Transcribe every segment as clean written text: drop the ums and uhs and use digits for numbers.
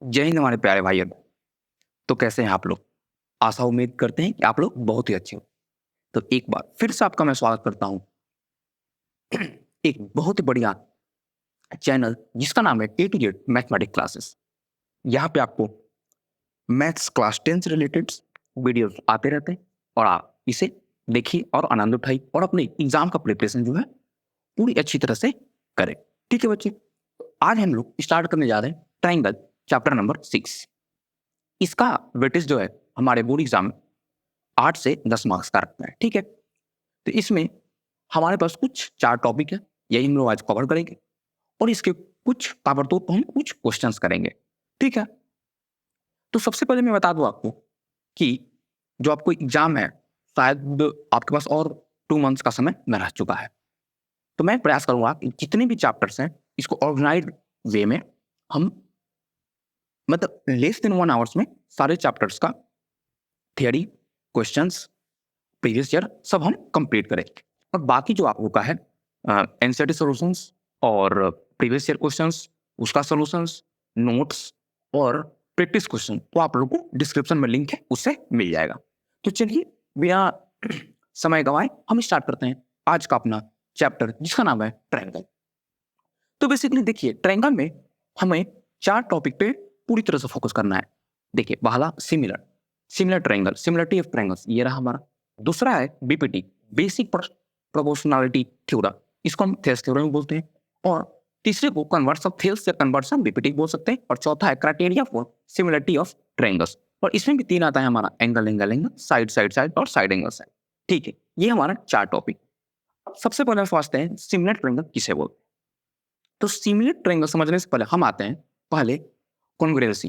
जय हिंद हमारे प्यारे भाइयों। तो कैसे हैं आप लोग? आशा उम्मीद करते हैं कि आप लोग बहुत ही अच्छे हो। तो एक बार फिर से आपका मैं स्वागत करता हूँ एक बहुत ही बढ़िया चैनल जिसका नाम है ए टू जेड मैथमेटिक्स क्लासेस। यहाँ पे आपको मैथ्स क्लास 10 से रिलेटेड वीडियोस आते रहते हैं और आप इसे देखिए और आनंद उठाइए और अपने एग्जाम का प्रिपरेशन जो है पूरी अच्छी तरह से करें। ठीक है बच्चे, आज हम लोग स्टार्ट करने जा रहे हैं ट्राइंगल चैप्टर नंबर 6। इसका वेटेज जो है हमारे बोर्ड एग्जाम में 8 से 10 मार्क्स का रखना है। ठीक है, तो इसमें हमारे पास कुछ 4 टॉपिक है, यही हम लोग आज कवर करेंगे और इसके कुछ ताबड़तोड़ हम कुछ क्वेश्चंस करेंगे। ठीक है, तो सबसे पहले मैं बता दूं आपको कि जो आपको एग्जाम है शायद आपके पास और 2 मंथ्स का समय न रह चुका है। तो मैं प्रयास करूंगा कि जितने भी चैप्टर्स हैं इसको ऑर्गेनाइज्ड वे में हम मतलब लेस देन 1 आवर्स में सारे चैप्टर्स का थियरी, क्वेश्चंस, प्रीवियस ईयर सब हम कंप्लीट करें और बाकी जो आप लोग का है एनसीईआरटी सॉल्यूशंस और प्रीवियस ईयर क्वेश्चंस, उसका सॉल्यूशंस, नोट्स और प्रैक्टिस क्वेश्चन तो आप लोगों को डिस्क्रिप्शन में लिंक है, उससे मिल जाएगा। तो चलिए बिना समय गवाए हम स्टार्ट करते हैं आज का अपना चैप्टर जिसका नाम है ट्रायंगल। तो बेसिकली देखिए ट्रायंगल में हमें 4 टॉपिक पे पूरी तरह से फोकस करना है। देखिए पहला similar similar triangle, similarity of triangles, ये रहा हमारा। दूसरा है बीपीटी, बेसिक प्रोपोर्शनैलिटी थ्योरम, इसको हम थेल्स थ्योरम बोलते हैं। और तीसरे को कन्वर्स ऑफ थेल्स या कन्वर्स ऑफ बीपीटी बोल सकते हैं। और चौथा है criteria for similarity of triangles, और इसमें भी 3 आता है हमारा, angle angle angle, side side side और साइड एंगल साइड। ठीक है, ये हमारा 4 टॉपिक। सबसे पहले समझते हैं सिमिलर ट्रायंगल किसे बोलते हैं। तो सिमिलर ट्रायंगल समझने से पहले हम आते हैं पहले कॉन्ग्रुएंसी।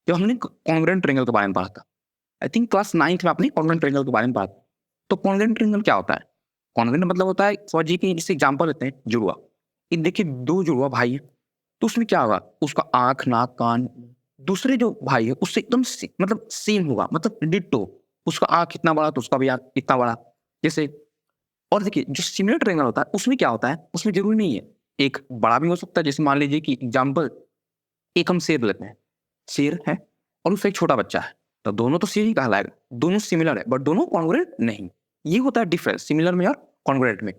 जब हमने कॉन्ग्रुएंट ट्रायंगल के बारे में पढ़ा था, आई थिंक क्लास 9th में आपने कॉन्ग्रुएंट ट्रायंगल के बारे में पढ़ा था। तो कॉन्ग्रुएंट ट्रायंगल क्या होता है? कॉन्ग्रुएंट मतलब होता है, समझिए कि जैसे एग्जांपल लेते हैं जुड़वा। ये देखिए 2 जुड़वा भाई है, तो उसमें क्या होगा, उसका आँख, नाक, कान दूसरे जो भाई है उससे एकदम मतलब सेम होगा, मतलब डिट्टो। उसका आँख इतना बड़ा तो उसका भी आँख इतना बड़ा। जैसे और देखिए जो सिमिलर ट्रायंगल होता है उसमें क्या होता है, उसमें ज़रूरी नहीं है एक बड़ा भी हो सकता है। जैसे मान लीजिए कि एग्जांपल एक हम शेर लेते हैं, शेर है और उसका एक छोटा बच्चा है, तो दोनों तो शेर ही कहलाएगा, दोनों सिमिलर है बट दोनों कॉन्ग्रुएंट नहीं। ये होता है डिफरेंस सिमिलर में और कॉन्ग्रुएंट में।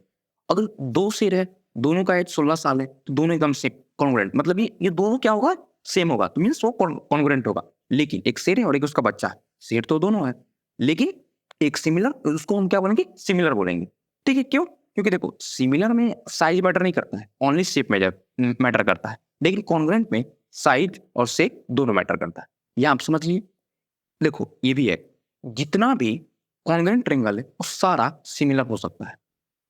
अगर 2 शेर है, दोनों का एज 16 साल है, तो दोनों एकदम सेम कॉन्ग्रुएंट, मतलब ये दोनों क्या होगा, सेम होगा, तो मीन्स वो कॉन्ग्रुएंट होगा। लेकिन एक शेर है और एक उसका बच्चा है, शेर तो दोनों है लेकिन एक सिमिलर, उसको हम क्या बोलेंगे, सिमिलर बोलेंगे। ठीक है, क्यों? क्योंकि देखो सिमिलर में साइज मैटर नहीं करता है, ओनली शेप मैटर करता है। लेकिन कॉन्ग्रुएंट में साइज और शेप दोनों मैटर करता है। ये आप समझ लीजिए। देखो ये भी है, जितना भी कॉन्ग्रुएंट ट्रायंगल है वो सारा सिमिलर हो सकता है।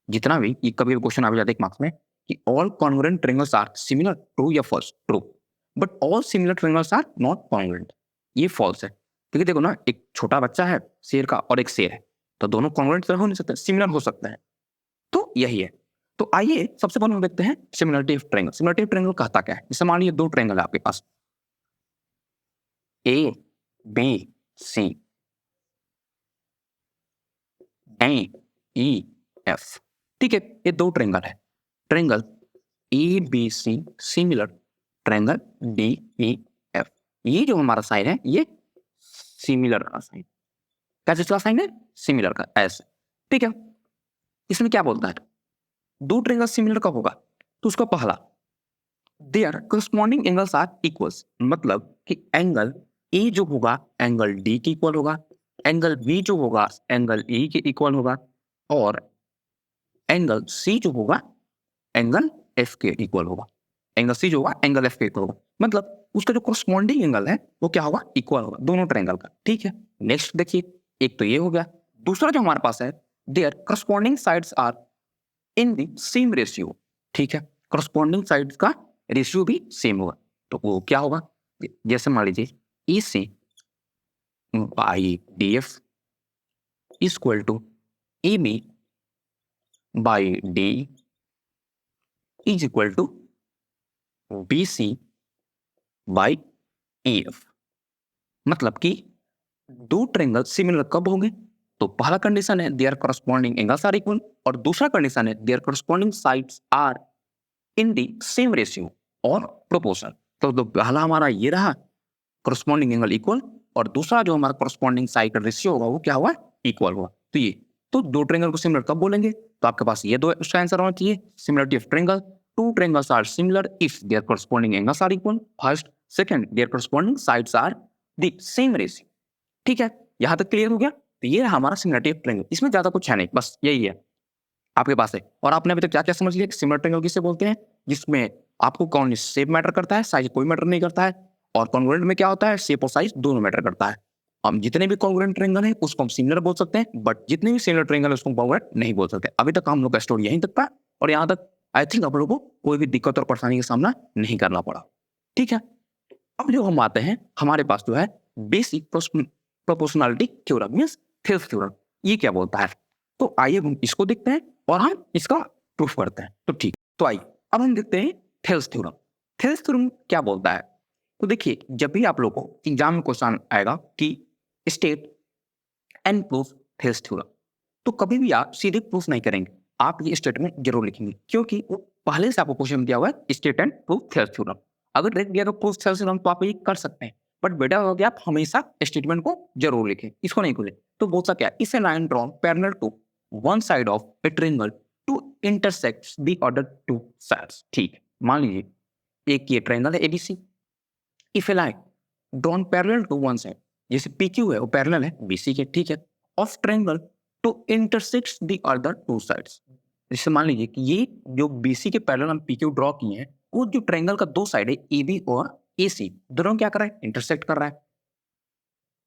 जितना भी, ये कभी क्वेश्चन आ भी जाता है एक मार्क्स में कि all congruent triangles are similar, true या false? True. But all similar triangles are not congruent, ये फॉल्स है। क्योंकि देखो ना, एक छोटा बच्चा है शेर का और एक शेर है, तो दोनों कॉन्ग्रुएंट तो हो नहीं सकते, सिमिलर हो सकते हैं। तो यही है। तो आइए सबसे पहले हम देखते हैं similarity of triangle. Similarity of triangle कहता क्या है? जैसे मान लीजिए 2 ट्रायंगल है आपके पास, A B C, D E F. ठीक है, ये 2 ट्रायंगल है। Triangle A B C similar, triangle D E F. ये जो हमारा साइन है ये सिमिलर का साइन। कैसे इसका साइन है? सिमिलर का, ऐसे। ठीक है, इसमें क्या बोलता है, 2 ट्रायंगल सिमिलर कब होगा? तो उसका पहला, there corresponding angles are equals, मतलब कि एंगल ए जो होगा एंगल डी के इक्वल होगा, एंगल बी जो होगा एंगल ई के इक्वल होगा, और एंगल सी जो होगा एंगल एफ के इक्वल होगा। एंगल सी जो होगा एंगल एफ के इक्वल होगा, मतलब उसका जो करस्पॉन्डिंग एंगल है वो क्या होगा, इक्वल होगा दोनों ट्रायंगल का। ठीक है, नेक्स्ट देखिए, एक तो ये हो गया। दूसरा जो हमारे पास है, there corresponding sides are in the same ratio. ठीक है, करस्पॉन्डिंग साइड्स का रेशियो भी सेम होगा, तो वो क्या होगा, जैसे मान लीजिए E C by D F equal to A B by D is equal to B C by E F. मतलब कि 2 ट्रायंगल सिमिलर कब होंगे? तो पहला कंडीशन है there corresponding angles are equal, और दूसरा कंडीशन है there corresponding sides are in the same ratio और प्रोपोर्शन। तो पहला हमारा ये रहा corresponding एंगल इक्वल, और दूसरा जो हमारा corresponding साइड का रेशियो होगा वो क्या हुआ, इक्वल हुआ। तो ये तो दो ट्रायंगल को सिमिलर कब बोलेंगे, तो आपके पास ये दो उसका आंसर होना चाहिए। Similarity of triangle, two triangles are similar if there corresponding angles are equal, first. Second, there corresponding sides are the same ratio। ठीक है, यहां तक क्लियर हो गया। तो ये हमारा सिमिलरिटी ऑफ ट्रायंगल, इसमें ज्यादा कुछ है नहीं, बस यही है आपके पास है। और आपने अभी तक क्या क्या समझ लिया कि सिमिलर ट्रायंगल किसे बोलते हैं, जिसमें आपको कौन शेप मैटर करता है, साइज कोई मैटर नहीं करता है। और कॉन्ग्रुएंट में क्या होता है, शेप और साइज दोनों मैटर करता है। हम जितने भी कॉन्ग्रुएंट ट्रायंगल है उसको हम सिमिलर बोल सकते हैं, बट जितने भी सिमिलर ट्रायंगल है उसको कॉन्ग्रुएंट नहीं बोल सकते। अभी तक हम लोग का स्टोरी यहीं तक था, और यहाँ तक आई थिंक आप लोगों को कोई भी दिक्कत और परेशानी का सामना नहीं करना पड़ा। ठीक है, अब जो हम आते हैं हमारे पास जो है basic proportionality theorem means Thales theorem. ये क्या बोलता है, तो आइए हम इसको देखते हैं और हम इसका प्रूफ करते हैं। तो ठीक, तो आइए अब हम देखते हैं थेल्स थ्योरम। थेल्स थ्योरम क्या बोलता है, तो देखिए जब भी आप लोगों को एग्जाम में क्वेश्चन आएगा कि state and proof Thales theorem, तो कभी भी आप सीधे प्रूफ नहीं करेंगे, आप ये स्टेटमेंट जरूर लिखेंगे, क्योंकि वो पहले से आपको क्वेश्चन दिया हुआ है state and proof Thales theorem. अगर डायरेक्ट दिया तो प्रूफ थेल्स थ्योरम तो आप ये कर सकते हैं, बट बेटर हो गया आप हमेशा स्टेटमेंट को जरूर लिखें, इसको नहीं भूलें। तो बोलता क्या, if a line drawn parallel to one side of a triangle to intersects the other two sides. ठीक, मान लीजिए एक ये ट्रायंगल है ABC, if a line drawn parallel to one side, जैसे पीक्यू है वो पैरेलल है बीसी के, ठीक है, of triangle to intersects the other two sides. जैसे मान लीजिए कि ये जो बीसी के पैरेलल हम पीक्यू ड्रॉ किए हैं, वो जो ट्रायंगल का दो साइड है एबी और एसी, दोनों क्या कर रहा है, इंटरसेक्ट कर रहा है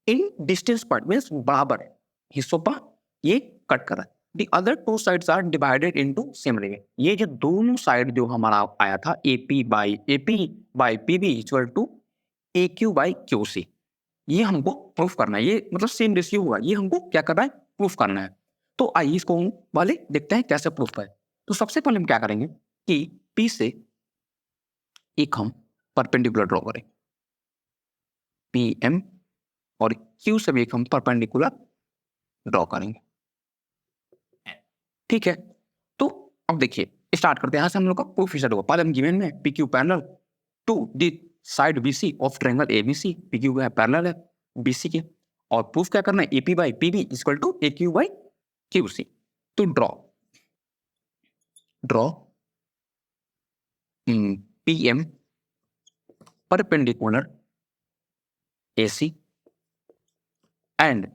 इन डिस्टेंस पार्ट मींस बराबर है हिस्सों पर ये कट कर रहा है। The other two sides are divided into same region. ये जो दोनों साइड जो हमारा आया था AP by PB equal to AQ by QC, ये हमको प्रूफ करना है। ये मतलब सेम रेशियो हुआ, ये हमको क्या करना है, प्रूफ करना है। तो आइए इसको वाले देखते हैं कैसे प्रूफ है। तो सबसे पहले हम क्या करेंगे कि P से एक हम परपेंडिकुलर ड्रॉ करें, PM, और Q से भी एक हम परपेंडिकुलर ड्रॉ करेंगे। ठीक है, तो अब देखिए स्टार्ट करते हैं, यहाँ से हम लोग का प्रूफ स्टार्ट होगा। पहले हम गिवन में PQ parallel to the side BC of triangle ABC, PQ है पैरेलल है BC के, और प्रूफ क्या करना है, AP by PB equal to AQ by QC। तो draw PM perpendicular AC and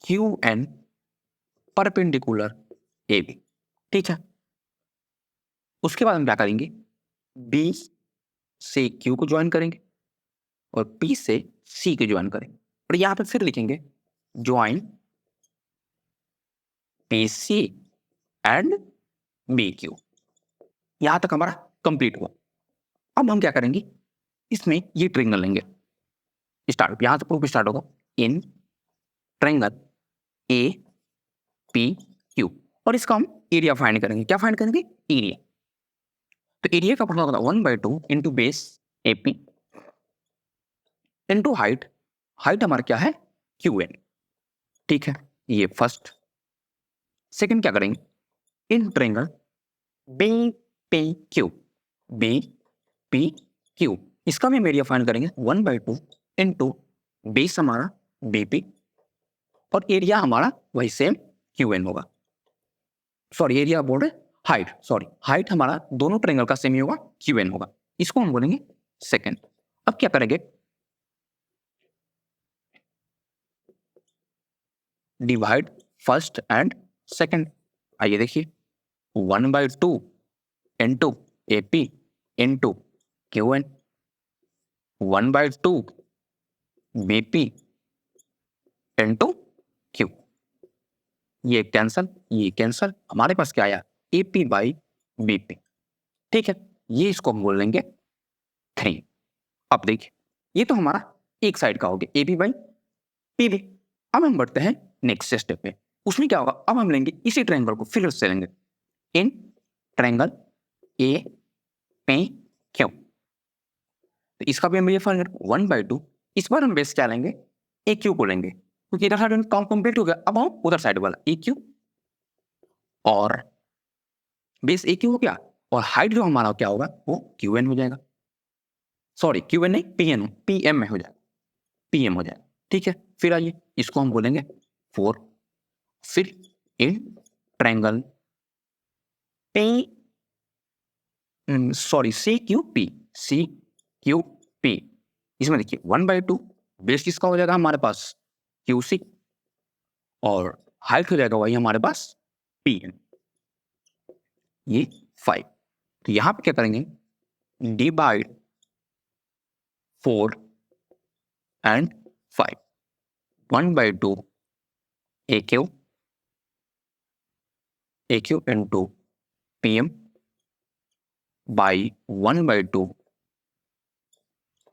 QN perpendicular AB। ठीक है, उसके बाद हम क्या करेंगे, B से Q को ज्वाइन करेंगे और P से C को ज्वाइन करेंगे, और यहां पे फिर लिखेंगे ज्वाइन PC एंड BQ। यहां तक हमारा कंप्लीट हुआ। अब हम क्या करेंगे, इसमें ये ट्रायंगल लेंगे, स्टार्ट यहां से प्रूफ स्टार्ट होगा इन ट्रायंगल APQ, और इसका हम एरिया फाइंड करेंगे। क्या फाइंड करेंगे, एरिया। तो एरिया का फॉर्मूला होगा 1/2 into base AP into height, height हमारा क्या है QN। ठीक है, ये फर्स्ट। सेकंड क्या करेंगे, इन ट्रायंगल BPQ, BPQ, इसका भी हम एरिया फाइंड करेंगे 1/2 इंटू बेस हमारा BP, और एरिया हमारा वही सेम QN होगा। सॉरी एरिया बोल रहे हाइट, सॉरी हाइट हमारा दोनों ट्रायंगल का सेम ही होगा, QN होगा। इसको हम बोलेंगे सेकंड। अब क्या करेंगे, डिवाइड फर्स्ट एंड सेकंड। आइए देखिए 1/2 into AP into QN, 1/2 BP into Q, ये कैंसल, ये कैंसल, हमारे पास क्या आया AP बाई BP। ठीक है, ये इसको हम बोल लेंगे 3। अब देखिए ये तो हमारा एक साइड का हो गया AP बाई PB। अब हम बढ़ते हैं नेक्स्ट स्टेप पे, उसमें क्या होगा, अब हम लेंगे इसी ट्रायंगल को फिर से लेंगे इन ट्रायंगल APQ, तो इसका भी हम ये फाइंड 1/2। इस बार हम बेस क्या लेंगे, AQ को लेंगे, क्योंकि इधर साइड काम कंप्लीट हो गया। अब हम उधर साइड वाला AQ, और बेस AQ हो गया, और हाइट जो हमारा क्या होगा वो QN हो जाएगा। सॉरी क्यू एन नहीं, पी एन, पी एम में हो जाएगा, पी एम हो जाएगा। ठीक है, फिर आइए इसको हम बोलेंगे 4, फिर in triangle P, sorry C Q P, C Q P. इसमें देखिए 1/2 बेस किसका हो जाएगा हमारे पास, क्यू सी, और हाइट हो जाएगा वही हमारे पास पी एन, ये 5। तो यहां पे क्या करेंगे, divide 4 and 5, 1/2 A Q into pm by 1/2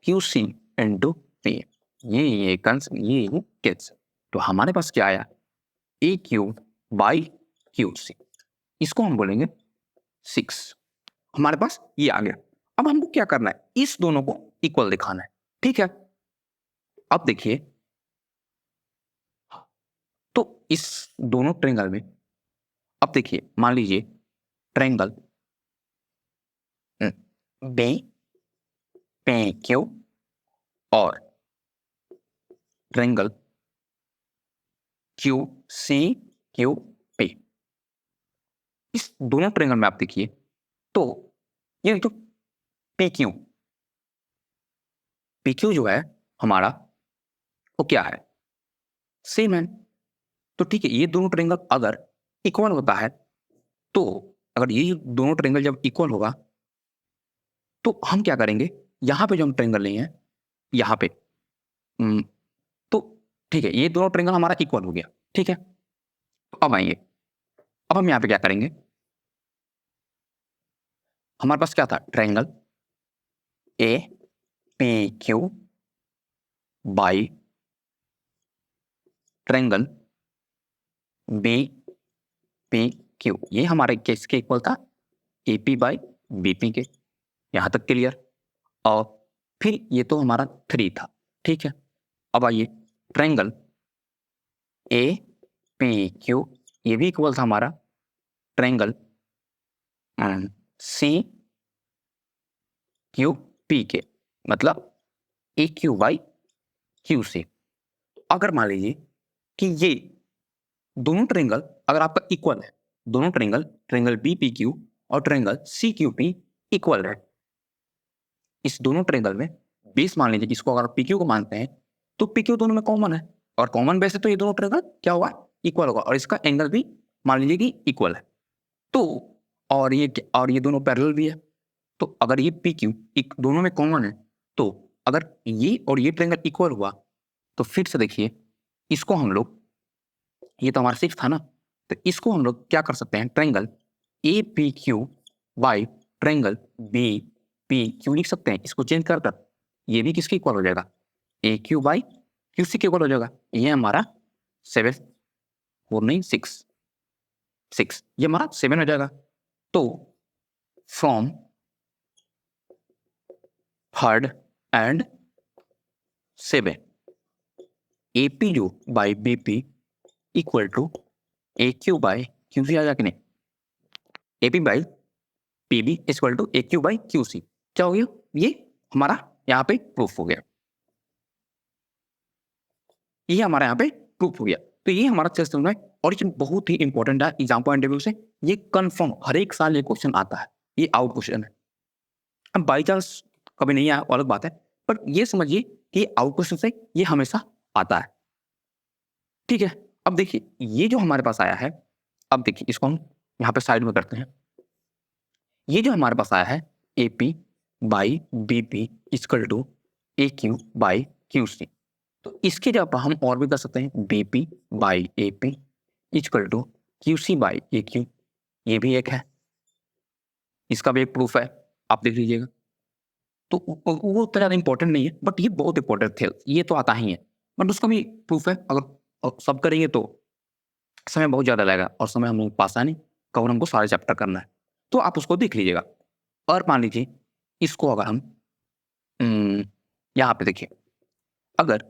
QC into PM। ये कैंसिल। तो हमारे पास क्या आया, ए क्यू बाई क्यू सी, इसको हम बोलेंगे 6। हमारे पास ये आ गया। अब हमको क्या करना है, इस दोनों को इक्वल दिखाना है। ठीक है, अब देखिए, तो इस दोनों ट्रायंगल में, अब देखिए मान लीजिए ट्रायंगल बी पे क्यू और ट्रायंगल क्यू सी क्यू पी, इस दोनों ट्रायंगल में आप देखिए, तो ये जो पी क्यू जो है हमारा, वो क्या है, सेम है। तो ठीक है, ये दोनों ट्रायंगल अगर इक्वल होता है, तो अगर ये दोनों ट्रायंगल जब इक्वल होगा, तो हम क्या करेंगे, यहां पे जो हम ट्रायंगल लिए हैं, यहाँ पे, तो ठीक है, ये दोनों ट्रायंगल हमारा इक्वल हो गया। ठीक है, तो अब आइए, अब हम यहाँ पे क्या करेंगे, हमारे पास क्या था, triangle A P Q by triangle B P Q, ये हमारे किसके इक्वल था, A P by B P के। यहां तक क्लियर। और फिर ये तो हमारा 3 था। ठीक है, अब आइए ट्रायंगल ए पी क्यू, ये भी इक्वल था हमारा ट्रायंगल सी क्यू पी के, मतलब ए क्यू बाई क्यू सी। अगर मान लीजिए कि ये दोनों ट्रायंगल अगर आपका इक्वल है, दोनों triangle, triangle B P Q और triangle C Q P equal है, इस दोनों ट्रायंगल में बेस मान लीजिए, इसको अगर पी क्यू को मानते हैं, तो पी क्यू दोनों में कॉमन है, और कॉमन बेस है, तो ये दोनों ट्रायंगल क्या होगा, इक्वल होगा, और इसका एंगल भी मान लीजिए कि इक्वल है। तो और ये दोनों पैरेलल भी है। तो अगर ये पी क्यू दोनों में कॉमन है, तो अगर ये और ये ट्रायंगल इक्वल हुआ, तो फिर से देखिए, इसको हम लोग, ये तो हमारा 6 था ना, तो इसको हम लोग क्या कर सकते हैं, triangle A P Q by triangle B P Q लिख सकते हैं। इसको चेंज कर कर ये भी किसके इक्वल हो जाएगा, ए क्यू बाई क्यू सी के इक्वल हो जाएगा। ये हमारा 7 और नहीं 6, ये हमारा 7 हो जाएगा। तो from third and 7, A P जो by B P equal to A Q by Q C आ जाएगा कि नहीं, A P by P B equal to A Q by Q C. क्या हो गया, ये हमारा यहाँ पे प्रूफ हो गया, ये हमारा यहाँ पे प्रूफ हो गया। तो ये हमारा चेस्ट है, और ये बहुत ही इंपॉर्टेंट है एग्जाम पॉइंट ऑफ व्यू से, ये कंफर्म हर एक साल ये क्वेश्चन आता है, ये आउट क्वेश्चन है। अब बाई चांस कभी नहीं आया अलग बात है, पर ये समझिए कि आउट क्वेश्चन से ये हमेशा आता है। ठीक है, अब देखिए ये जो हमारे पास आया है, अब देखिए इसको हम यहाँ पे साइड में करते हैं। ये जो हमारे पास आया है, A P by B P equal to A Q by Q C, तो इसके जगह पर हम और भी कर सकते हैं, B P by A P equal to Q C by A Q, ये भी एक है, इसका भी एक प्रूफ है, आप देख लीजिएगा। तो वो उतना ज़्यादा इंपॉर्टेंट नहीं है, बट ये बहुत इंपॉर्टेंट थे, ये तो आता ही है, बट उसका भी प्रूफ है। अगर सब करेंगे तो समय बहुत ज़्यादा लगेगा, और समय हम लोग पास है नहीं, कवर हमको सारे चैप्टर करना है, तो आप उसको देख लीजिएगा। और मान लीजिए इसको अगर हम यहाँ पे देखिए, अगर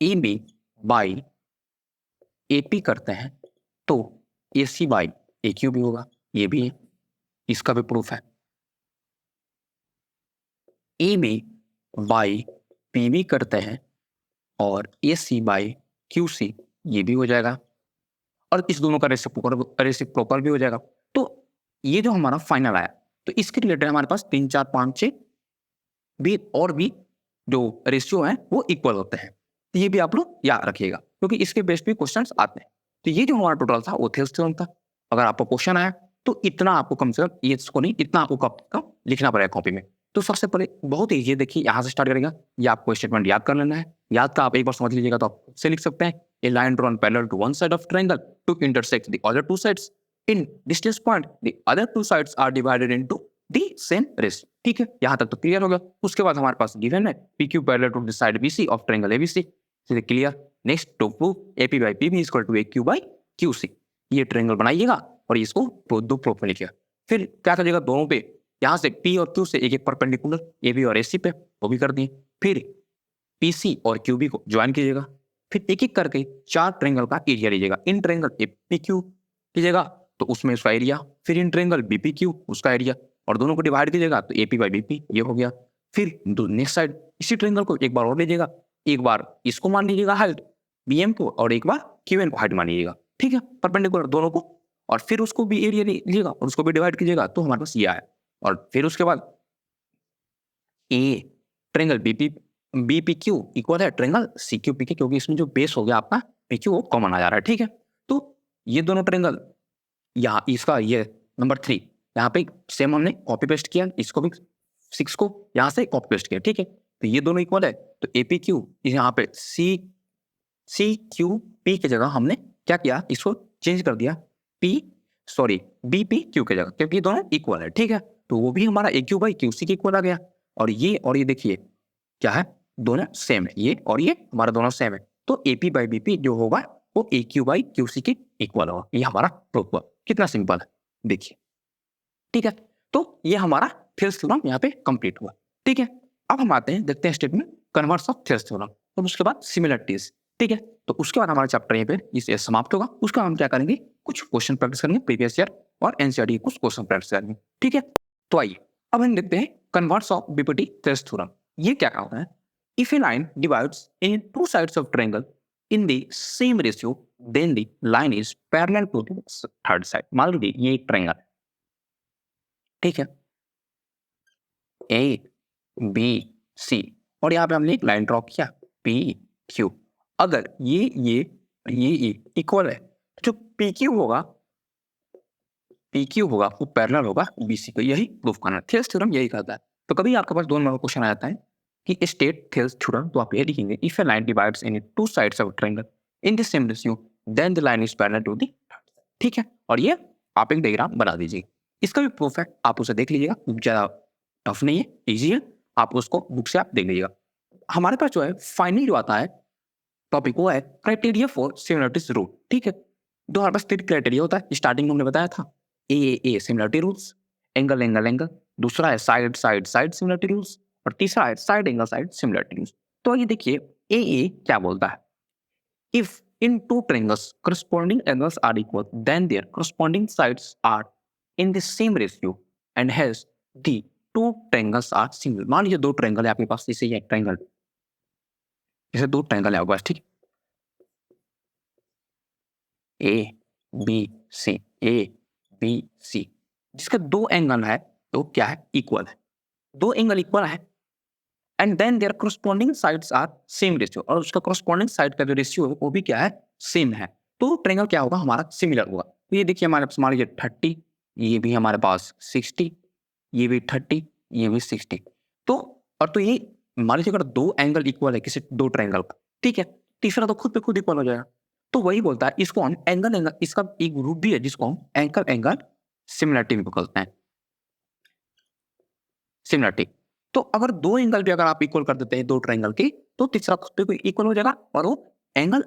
A B by A P करते हैं, तो ए सी बाई ए क्यू भी होगा, ये भी है, इसका भी प्रूफ है। A B by P B करते हैं और A C by Q C ये भी हो जाएगा और इस दोनों का रेसिप्रोकल भी हो जाएगा। तो ये जो हमारा फाइनल आया, तो इसके रिलेटेड हमारे पास 3, 4, 5, 6 भी और भी जो रेशियो हैं वो इक्वल होते हैं। तो ये भी आप लोग याद रखिएगा क्योंकि इसके बेस पे क्वेश्चंस आते हैं। तो ये जो हमारा टोटल था वो थेल्स थ्योरम था। अगर आपको क्वेश्चन आया तो इतना आपको कम से कम ये इसको नहीं इतना आपको कम लिखना पड़ेगा कॉपी में। तो सबसे पहले बहुत ईजी है, देखिए यहाँ से स्टार्ट करेगा। ये आपको स्टेटमेंट याद कर लेना है। याद का आप एक बार समझ लीजिएगा तो आप खुद से लिख सकते हैं। A line drawn parallel to one side of triangle to intersect the other two sides in distance point the other two sides are divided into the same ratio. ठीक है, यहाँ तक तो क्लियर हो गया। उसके बाद हमारे पास गिवन है P Q parallel to the side BC of triangle ABC. Clear. Next to prove AP by PB is equal to A Q by Q C. ये ट्रायंगल बनाइएगा और इसको दो प्रूफ में लिखिएगा। फिर क्या करिएगा, दोनों पे यहाँ से पी और क्यू से एक एक परपेंडिकुलर ए बी और ए सी पे वो भी कर दिए। फिर पी सी और क्यू बी को ज्वाइन कीजिएगा। फिर एक एक करके 4 ट्रायंगल का एरिया लीजिएगा। In triangle A P Q कीजिएगा तो उसमें उसका एरिया, फिर in triangle B P Q उसका एरिया और दोनों को डिवाइड कीजिएगा तो A P by B P ये हो गया। फिर नेक्स्ट साइड इसी ट्रायंगल को एक बार और लीजिएगा। एक बार इसको मान लीजिएगा हाइट बी एम को और एक बार क्यू एन को हाइट मान लीजिएगा। ठीक है, परपेंडिकुलर दोनों को। और फिर उसको भी एरिया लीजिएगा और उसको भी डिवाइड कीजिएगा तो हमारे पास ये आया। और फिर उसके बाद a triangle B P Q equal है ट्रायंगल सी क्यू पी के, क्योंकि इसमें जो बेस हो गया आपका पी क्यू वो कॉमन आ जा रहा है। ठीक है, तो ये दोनों ट्रायंगल यहाँ इसका ये नंबर 3 यहाँ पे सेम हमने कॉपी पेस्ट किया, इसको भी 6 को यहाँ से कॉपी पेस्ट किया। ठीक है, तो ये दोनों इक्वल है तो ए पी क्यू यहाँ पे सी क्यू पी की जगह हमने क्या किया, इसको चेंज कर दिया बी पी क्यू की जगह, क्योंकि ये दोनों इक्वल है। ठीक है, तो वो भी हमारा ए क्यू बाई क्यू सी के इक्वल आ गया। और ये देखिए क्या है, दोनों सेम है, ये और ये हमारा दोनों सेम है। तो A P by B P जो होगा वो A Q by Q C के इक्वल होगा। ये हमारा प्रूफ हुआ। कितना सिंपल है देखिए। ठीक है, तो ये हमारा थेल्स थ्योरम यहाँ पे कंप्लीट हुआ। ठीक है, अब हम आते हैं देखते हैं statement converse of Thales theorem और उसके बाद सिमिलरिटीज। ठीक है, तो उसके बाद हमारा चैप्टर यहाँ पे इसे समाप्त होगा। उसका हम क्या करेंगे, कुछ क्वेश्चन प्रैक्टिस करेंगे प्रीवियस ईयर और एनसीईआरटी कुछ क्वेश्चन प्रैक्टिस करेंगे। ठीक है, तो आइए अब हम देखते हैं converse of BPT Thales theorem. ये क्या होता है, if a line divides in two sides of triangle in the same ratio then the line is parallel to the third side। मान लीजिए ये एक ट्रायंगल है। ठीक है, ए बी सी और यहाँ पे हमने एक लाइन ड्रॉ किया पी क्यू। अगर ये इक्वल है, जो पी क्यू होगा वो पैरेलल होगा बीसी को। यही प्रूफ करना है, थेल्स थ्योरम यही करता है। तो कभी आपके पास 2 नंबर क्वेश्चन आ जाता है कि स्टेट थेल्स थ्योरम, तो आप ये लिखेंगे if a line divides in two sides of triangle in the same ratio then the line is parallel to the. ठीक है, और ये आप एक डायग्राम बना दीजिए। इसका भी प्रूफ है, आप उसे देख लीजिएगा, ज़्यादा टफ नहीं है, ईजी है। आप उसको बुक से आप देख लीजिएगा। हमारे पास जो है फाइनल जो आता है टॉपिक वो है क्राइटेरिया फॉर सिमिलरिटीज रूल। ठीक है, तो हमारे पास 3 क्राइटेरिया होता है, स्टार्टिंग में हमने बताया था ए सिमिलरिटी रूल्स, एंगल। दूसरा है साइड सिमिलरिटी रूल्स और तीसरा है side angle side similarity rules. तो ये देखिए ए क्या बोलता है, if in two triangles corresponding angles are equal then their corresponding sides are in the same ratio and hence the two triangles are similar। मान लीजिए 2 ट्रायंगल है आपके पास, जैसे ये एक ट्रायंगल, जैसे 2 ट्रायंगल है आपके पास। ठीक, ए बी सी जिसका 2 एंगल है तो क्या है, इक्वल है। 2 एंगल इक्वल है and then there corresponding sides are same ratio, और उसका corresponding साइड का जो रेशियो है वो भी क्या है, सेम है। तो ट्रायंगल क्या होगा, हमारा सिमिलर होगा। तो ये देखिए हमारे पास मान लीजिए 30, ये भी हमारे पास 60, ये भी 30, ये भी 60। तो और तो ये मान लीजिए अगर 2 एंगल इक्वल है किसी 2 ट्रायंगल का, ठीक है, तीसरा तो खुद पे खुद इक्वल हो जाएगा। तो वही बोलता है इसको हम एंगल इसका एक रूप भी है जिसको हम एंगल सिमिलरिटी भी बोलते हैं, सिमिलरिटी। तो अगर 2 एंगल भी अगर आप इक्वल कर देते हैं 2 ट्रायंगल के, तो तीसरा खुद पे इक्वल हो जाएगा और वो एंगल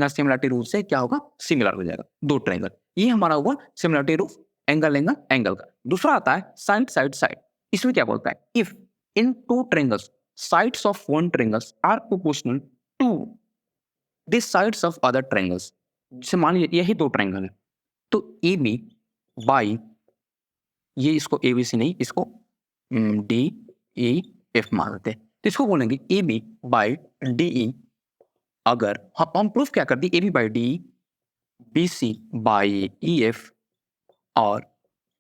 सिमिलरिटी रूल से क्या होगा, सिमिलर हो जाएगा 2 ट्रायंगल। ये हमारा हुआ सिमिलरिटी रूल एंगल का। दूसरा आता है साइड। इसमें क्या बोलता है, if in 2 triangles sides of one triangles are proportional to the sides of other triangles. जैसे मान लीजिए यही 2 ट्रायंगल है, तो ए बी बाई, ये इसको ए बी सी नहीं, इसको डी ई एफ मान लेते हैं। तो इसको बोलेंगे A B by D E. अगर हम प्रूफ क्या कर दिए, A B by D E, B C by E F और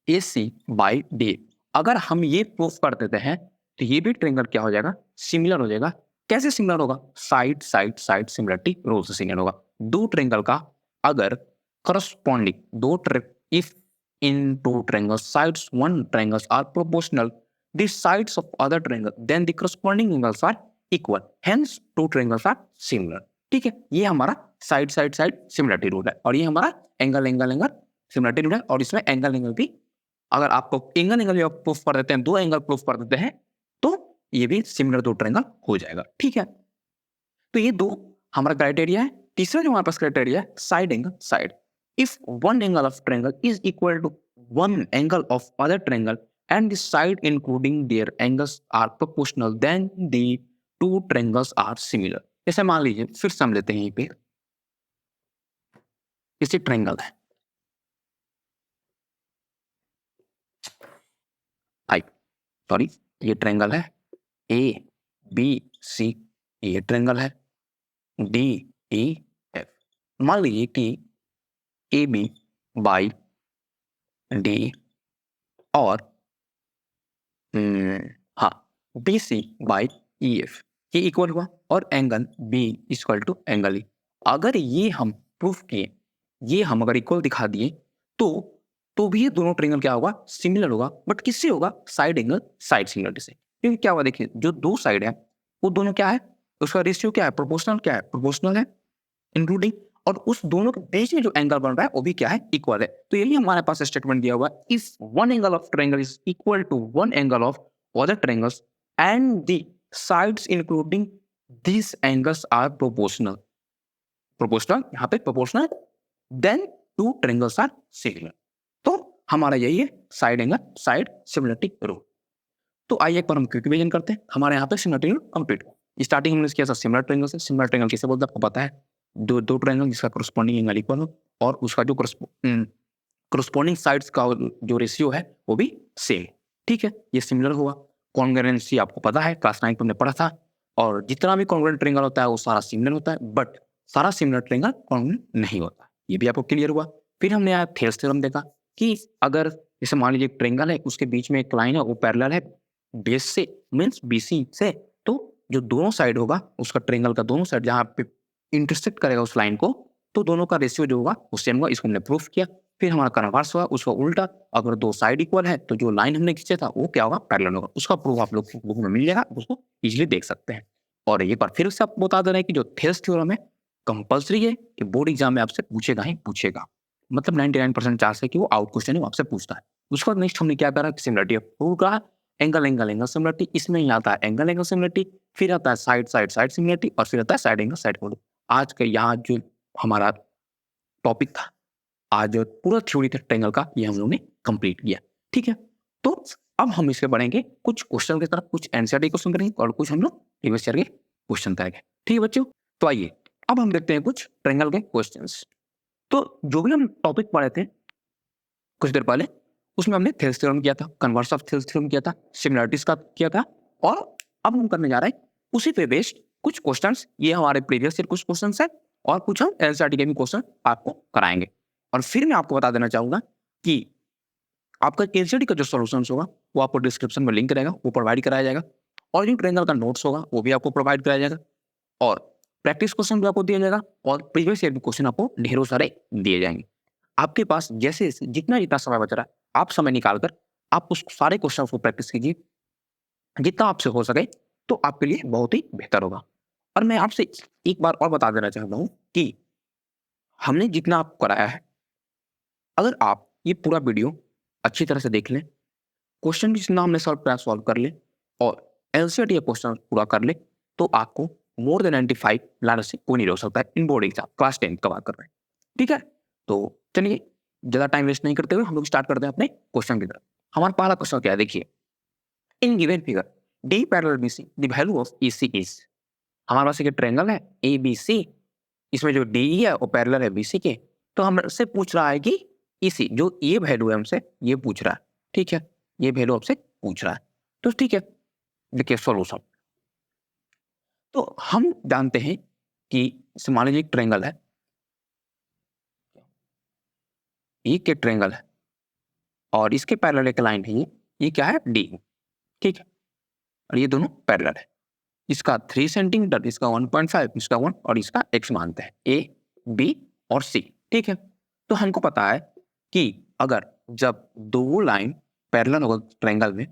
ए सी बाई डी। अगर हम ये प्रूफ कर देते हैं तो ये भी ट्रायंगल क्या हो जाएगा, सिमिलर हो जाएगा। कैसे सिमिलर होगा, side side side similarity rule से सिमिलर होगा। दो ट्रायंगल का अगर corresponding if in two triangles sides one triangles are proportional the sides of other triangle then the corresponding angles are equal hence two triangles are similar। ठीक है, ये हमारा side side side similarity rule है और ये हमारा angle angle angle similarity rule है। और इसमें एंगल एंगल भी अगर आपको एंगल एंगल प्रूफ कर देते हैं, दो एंगल प्रूफ कर देते हैं तो ये भी सिमिलर दो ट्रायंगल हो जाएगा। ठीक है, तो ये दो हमारा क्राइटेरिया है। तीसरा जो हमारे पास क्राइटेरिया है side angle side. If one angle of triangle is equal to one angle of other triangle and the side including their angles are proportional, then the two triangles are similar। जैसे मान लीजिए फिर से हम लेते हैं यहीं पे इसी ट्रायंगल है आई, सॉरी ये ट्रायंगल है ए बी सी, ये ट्रायंगल है डी ई एफ। मान लीजिए कि ए बी बाई डी और हाँ B C by E F ये इक्वल हुआ और angle B equal to angle E. अगर ये हम प्रूफ किए, ये हम अगर इक्वल दिखा दिए तो भी ये दोनों ट्रायंगल क्या होगा, सिमिलर होगा। बट किससे होगा, साइड एंगल साइड सिमिलरिटी से। क्योंकि क्या हुआ देखिए, जो दो साइड है वो दोनों क्या है, उसका रेशियो क्या है, प्रोपोर्शनल क्या है, प्रोपोर्शनल है इंक्लूडिंग, और उस दोनों के बीच में जो एंगल बन रहा है वो भी क्या है, इक्वल है। तो यही हमारे पास स्टेटमेंट दिया हुआ है, if one angle of triangle is equal to one angle of other triangles and the sides including this angles are proportional, proportional यहाँ पे proportional, then two triangles are similar. तो हमारा यही है side angle side similarity rule. तो आइए एक बार हम क्विक रिवीजन करते हैं। हमारे यहाँ पे सिमिलरिटी रूल कंप्लीट हुआ। स्टार्टिंग हमने किया था सिमिलर ट्रायंगल से। सिमिलर ट्रायंगल किसे बोलते हैं आपको पता है, दो ट्रायंगल जिसका करस्पॉन्डिंग एंगल इक्वल हो और उसका जो करस्पॉन्डिंग साइड्स का जो रेशियो है वो भी सेम। ठीक है, ये सिमिलर हुआ। कॉन्ग्रुएंसी आपको पता है, क्लास 9 में हमने पढ़ा था। और जितना भी कॉन्ग्रुएंट ट्रायंगल होता है वो सारा सिमिलर होता है, बट सारा सिमिलर ट्रायंगल कॉन्ग्रुएंट नहीं होता। ये भी आपको क्लियर हुआ। फिर हमने यहाँ थेल्स थ्योरम देखा कि अगर जैसे मान लीजिए एक ट्रायंगल है, उसके बीच में एक लाइन है, वो पैरेलल है बेस से, मींस बीसी से, तो जो दोनों साइड होगा उसका ट्रायंगल का दोनों साइड जहाँ पे इंटरसेक्ट करेगा उस लाइन को, तो दोनों का रेशियो जो होगा वो सेम होगा। इसको हमने प्रूफ किया। फिर हमारा कन्वर्स हुआ, उसका उल्टा, अगर दो साइड इक्वल है तो जो लाइन हमने खींचा था वो क्या होगा, पैरेलल होगा। उसका प्रूफ आप लोग बुक में मिल जाएगा, उसको इजीली देख सकते हैं। और एक बार फिर से आपको बता दे रहे हैं कि जो थेल्स थ्योरम है कंपल्सरी है कि बोर्ड एग्जाम में आपसे पूछेगा ही पूछेगा, मतलब 99% चांस है कि वो आउट क्वेश्चन है वो आपसे पूछता है। उसके बाद नेक्स्ट हमने क्या करा, सिमिलरिटी प्रूव करा, एंगल एंगल एंगल सिमिलरिटी, इसमें ही आता है एंगल एंगल सिमिलरिटी, फिर आता है साइड साइड साइड सिमिलरिटी, और फिर आता है साइड एंगल साइड सिमिलरिटी। आज का यहाँ जो हमारा टॉपिक था, आज पूरा थ्योरी था ट्रायंगल का, ये हम लोगों ने कंप्लीट किया। ठीक है, तो अब हम इससे बढ़ेंगे कुछ क्वेश्चन की तरफ, कुछ एनसीईआरटी क्वेश्चन करेंगे और कुछ हम लोग प्रीवियस ईयर के क्वेश्चन करेंगे। ठीक है बच्चों, तो आइए अब हम देखते हैं कुछ ट्रायंगल के क्वेश्चंस। तो जो भी हम टॉपिक पढ़े थे कुछ देर पहले, उसमें हमने थेल्स थ्योरम किया था, कन्वर्स ऑफ थेल्स थ्योरम किया था, सिमिलरिटीज का किया था, और अब हम करने जा रहे हैं उसी पे बेस्ड कुछ क्वेश्चंस। ये हमारे प्रीवियस ईयर कुछ क्वेश्चंस है और कुछ हम एनसीईआरटी के भी क्वेश्चन आपको कराएंगे। और फिर मैं आपको बता देना चाहूंगा कि आपका एनसीईआरटी का जो सॉल्यूशंस होगा वो आपको डिस्क्रिप्शन में लिंक रहेगा, वो प्रोवाइड कराया जाएगा, और जो ट्रायंगल का नोट्स होगा वो भी आपको प्रोवाइड कराया जाएगा, और प्रैक्टिस क्वेश्चन भी आपको दिया जाएगा, और प्रीवियस ईयर के क्वेश्चन आपको ढेरों सारे दिए जाएंगे। आपके पास जैसे जितना जितना समय बच रहा है, आप समय निकालकर आप उस सारे क्वेश्चन को प्रैक्टिस कीजिए जितना आपसे हो सके, तो आपके लिए बहुत ही बेहतर होगा। और मैं आपसे एक बार और बता देना चाहता हूँ कि हमने जितना आपको कराया है, अगर आप ये पूरा वीडियो अच्छी तरह से देख लें, क्वेश्चन भी जितना हमने सॉल्व कर ले, और एनसीईआरटी का क्वेश्चन पूरा कर ले, तो आपको मोर देन 95 लाने से कोई नहीं रोक सकता है इन बोर्ड एग्जाम क्लास 10 का बात कर रहे हैं। ठीक है, तो चलिए ज्यादा टाइम वेस्ट नहीं करते हुए हम लोग स्टार्ट करते हैं अपने क्वेश्चन की तरफ। हमारा पहला क्वेश्चन क्या है, देखिए, in given figure D parallel BC the value of EC is. हमारे पास एक ट्रायंगल है ए बी सी, इसमें जो डी है वो पैरेलल है बीसी के, तो हमसे पूछ रहा है कि ईसी जो ये वैल्यू है हमसे ये पूछ रहा है। ठीक है, ये वैल्यू आपसे पूछ रहा है, तो ठीक है, देखिए सॉल्यूशन। तो हम जानते हैं कि मान लीजिए एक ट्रायंगल है, एक ट्रायंगल है और इसके पैरेलल एक लाइन है, ये क्या है, डी, ठीक है, और ये दोनों पैरेलल है। इसका 3 सेंटीमीटर, इसका 1.5, इसका 1 और इसका x मानते हैं, ए, बी और सी, ठीक है। तो हमको पता है कि अगर जब दो लाइन पैरेलल होगा ट्रायंगल में,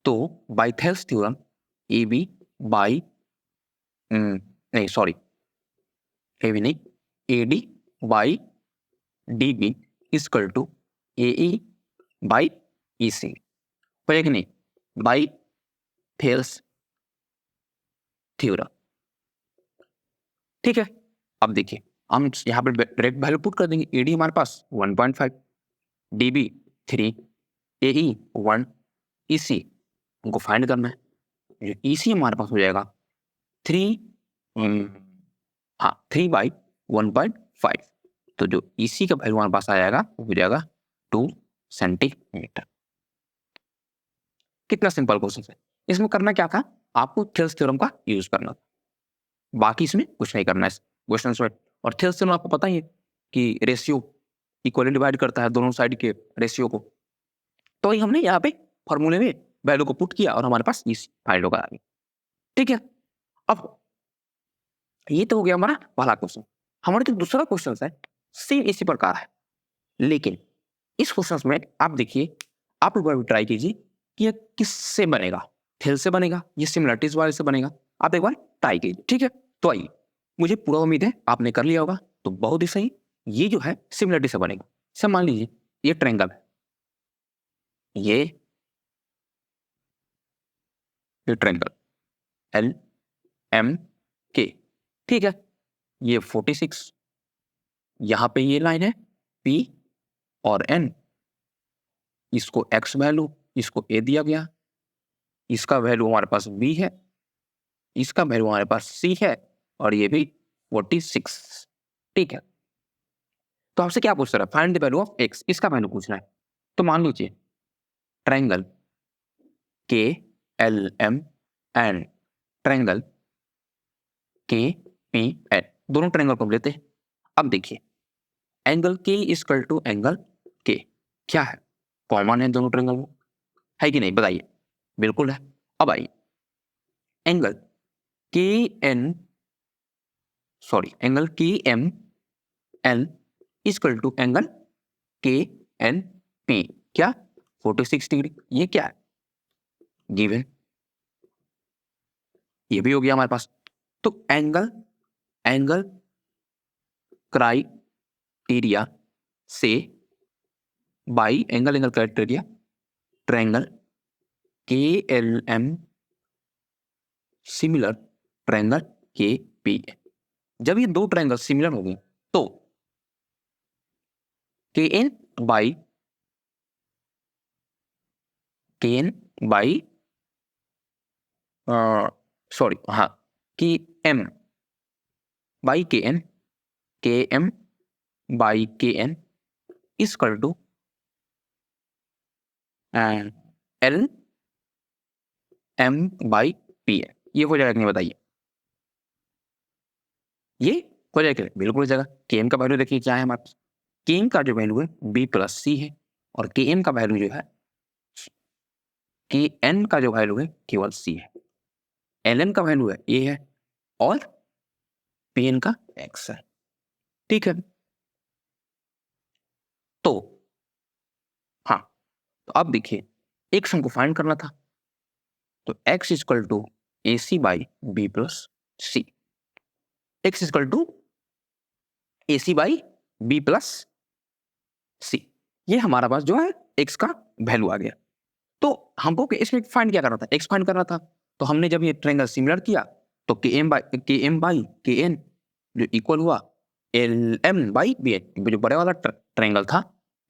तो by Thales theorem A B by नहीं सॉरी, ए बी नहीं, A D by D B equal to A E by E C, हो कि नहीं, बाई थेल्स थ्योरम, ठीक है। अब देखिए हम यहाँ पर डायरेक्ट वैल्यू पुट कर देंगे, ए डी हमारे पास 1.5, डी बी 3, ए ई 1, ई सी हमको फाइंड करना है। जो ई सी हमारे पास हो जाएगा 3, हाँ 3/1.5, तो जो ई सी का वैल्यू हमारे पास आ जाएगा वो हो जाएगा 2 सेंटीमीटर। कितना सिंपल क्वेश्चन है। इसमें करना क्या था, आपको थेल्स थ्योरम का यूज करना था, बाकी इसमें कुछ नहीं करना है क्वेश्चन में। और थेल्स थ्योरम आपको पता ही है कि रेशियो इक्वली डिवाइड करता है दोनों साइड के रेशियो को, तो हमने यहाँ पे फॉर्मूले में वैल्यू को पुट किया और हमारे पास ई सी फाइंड होगा, ठीक है। अब ये तो हो गया हमारा पहला क्वेश्चन। हमारा जो दूसरा क्वेश्चन है सेम इसी प्रकार है, लेकिन इस क्वेश्चन में आप देखिए, आप एक बार ट्राई कीजिए कि ये किससे बनेगा, थेल से बनेगा, ये सिमिलरिटीज वाले से बनेगा, आप एक बार ट्राई कीजिए, ठीक है। तो आइए, मुझे पूरा उम्मीद है आपने कर लिया होगा, तो बहुत ही सही, ये जो है सिमिलरिटी से बनेगा। सब मान लीजिए ये ट्रायंगल है, ये ट्रायंगल एल एम के, ठीक है, ये 46, यहां पे ये लाइन है P और N, इसको X वैल्यू, इसको A दिया गया, इसका वैल्यू हमारे पास B है, इसका वैल्यू हमारे पास C है, और ये भी 46, ठीक है। तो आपसे क्या पूछ रहा है, find the value of X, इसका वैल्यू पूछना है। तो मान लीजिए ट्रायंगल के एल एम एंड ट्रायंगल के पी एन, दोनों ट्रायंगल को लेते हैं। अब देखिए एंगल के इक्वल टू एंगल के क्या है, कॉमन है दोनों ट्रायंगल में, है कि नहीं, बताइए। बिल्कुल है। अब आइए angle K N sorry angle K M L equal to angle K N P, क्या 46 डिग्री, ये क्या है, गिवन, ये भी हो गया हमारे पास। तो एंगल एंगल क्राइटेरिया से by angle angle criteria triangle के एल एम सिमिलर ट्रायंगल के पी, जब ये दो ट्रायंगल सिमिलर हो गए तो के एन बाई सॉरी हाँ K M by K M by K N equal to L M by P N, ये हो जाएगा कि नहीं, बताइए। ये हो जाएगा, बिल्कुल हो जाएगा। के एम का वैल्यू देखिए क्या है हमारे पास, के एम का जो वैल्यू है बी प्लस सी है, और के एम का वैल्यू जो है, के एन का जो वैल्यू है केवल सी है, एल एन का वैल्यू है ए है, और पी एन का एक्स है, ठीक है। तो हाँ, तो अब देखिए एक्स हमको फाइंड करना था, तो x equal to A C by B plus C, x equal to A C by B plus C, ये हमारा पास जो है एक्स का वैल्यू आ गया। तो हमको इसमें फाइंड क्या करना था, एक्स फाइंड करना था। तो हमने जब ये ट्रायंगल सिमिलर किया तो K M by K N जो इक्वल हुआ L M by B N, जो बड़े वाला ट्रायंगल था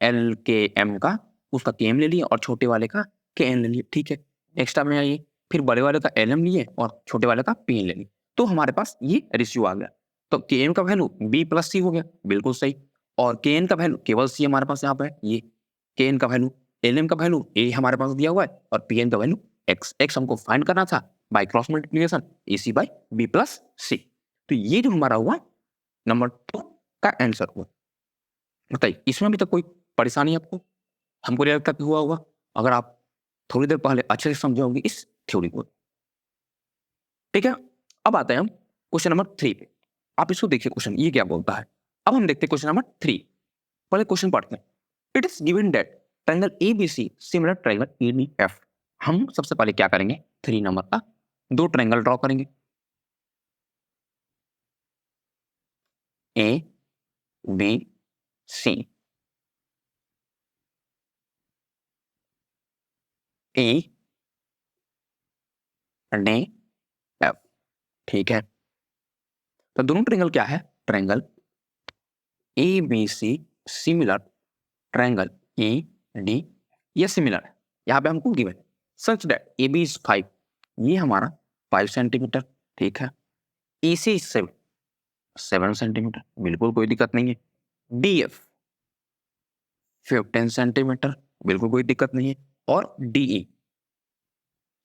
एल के एम का, उसका के एम ले लिया और छोटे वाले का के एन ले लिया, ठीक है। एक्स्ट्रा में आइए, फिर बड़े वाले का एल एम लिए और छोटे वाले का पी एन ले लिया, तो हमारे पास ये रेशियो आ गया। तो के एम का वैल्यू बी प्लस सी हो गया, बिल्कुल सही, और के एन का वैल्यू केवल सी हमारे पास यहाँ पे है, ये के एन का वैल्यू, एल एम का वैल्यू ए हमारे पास दिया हुआ है, और पी एन का वैल्यू एक्स, एक्स हमको फाइंड करना था, by cross multiplication AC by B plus C। तो ये जो हमारा हुआ नंबर 2 का आंसर हुआ। बताइए इसमें अभी तक कोई परेशानी आपको? हमको नहीं लगता कि हुआ होगा, अगर आप थोड़ी देर पहले अच्छे से समझे होंगे इस थ्योरी को। ठीक है, अब आते हैं हम क्वेश्चन नंबर 3 पे। आप इसको देखिए क्वेश्चन ये क्या बोलता है। अब हम देखते हैं क्वेश्चन नंबर 3। पहले क्वेश्चन पढ़ते हैं। It is given that triangle ABC similar triangle EDF। हम सबसे पहले क्या करेंगे, 3 नंबर का 2 ट्रायंगल ड्रॉ करेंगे। A B C E D F। ठीक है, तो दोनों ट्रायंगल क्या है, triangle ABC similar triangle ED ये सिमिलर है। यहाँ पे हमको given such that AB is 5, ये हमारा 5 सेंटीमीटर। ठीक है, EC इज 7 सेंटीमीटर, बिल्कुल कोई दिक्कत नहीं है। DF 15 सेंटीमीटर, बिल्कुल कोई दिक्कत नहीं है। और DE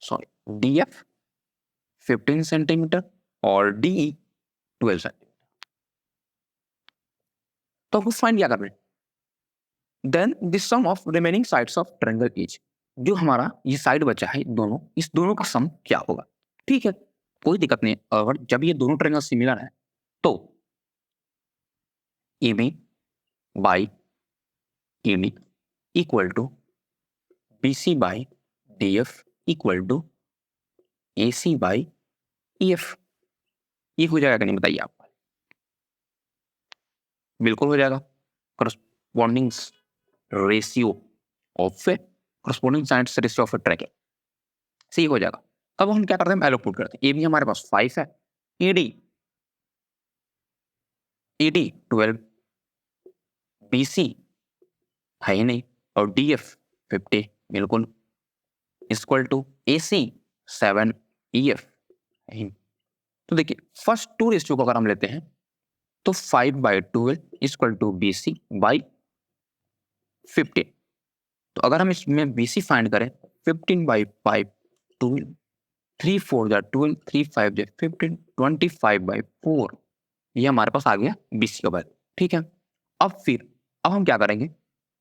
सॉरी DF 15 सेंटीमीटर और DE 12 सेंटीमीटर। तो हमको फाइंड क्या करना है, then the sum of remaining sides of triangle is, जो हमारा ये साइड बचा है दोनों, इस दोनों का सम क्या होगा। ठीक है, कोई दिक्कत नहीं, अगर जब ये दोनों ट्रायंगल सिमिलर है तो AB by ED equal to BC by DF equal to AC by EF। ये हो जाएगा कि नहीं बताइए आप? बिल्कुल हो जाएगा। Corresponding ratio of corresponding sides ratio of triangle सही हो जाएगा। अब हम क्या करते हैं, वैल्यू पुट करते हैं। AB हमारे पास 5 है, ED 12, BC है ही नहीं, और DF 50 बिल्कुल इक्वल टू AC 7, EF है ही। तो देखिए फर्स्ट 2 रेशियो को अगर हम लेते हैं तो 5/12 इक्वल टू BC बाई 15। तो अगर हम इसमें BC फाइंड करें 15/5 12, 3 4 जा 12, 3 5 जा 15, 25/4 ये हमारे पास आ गया BC का वैल्यू। ठीक है, अब हम क्या करेंगे,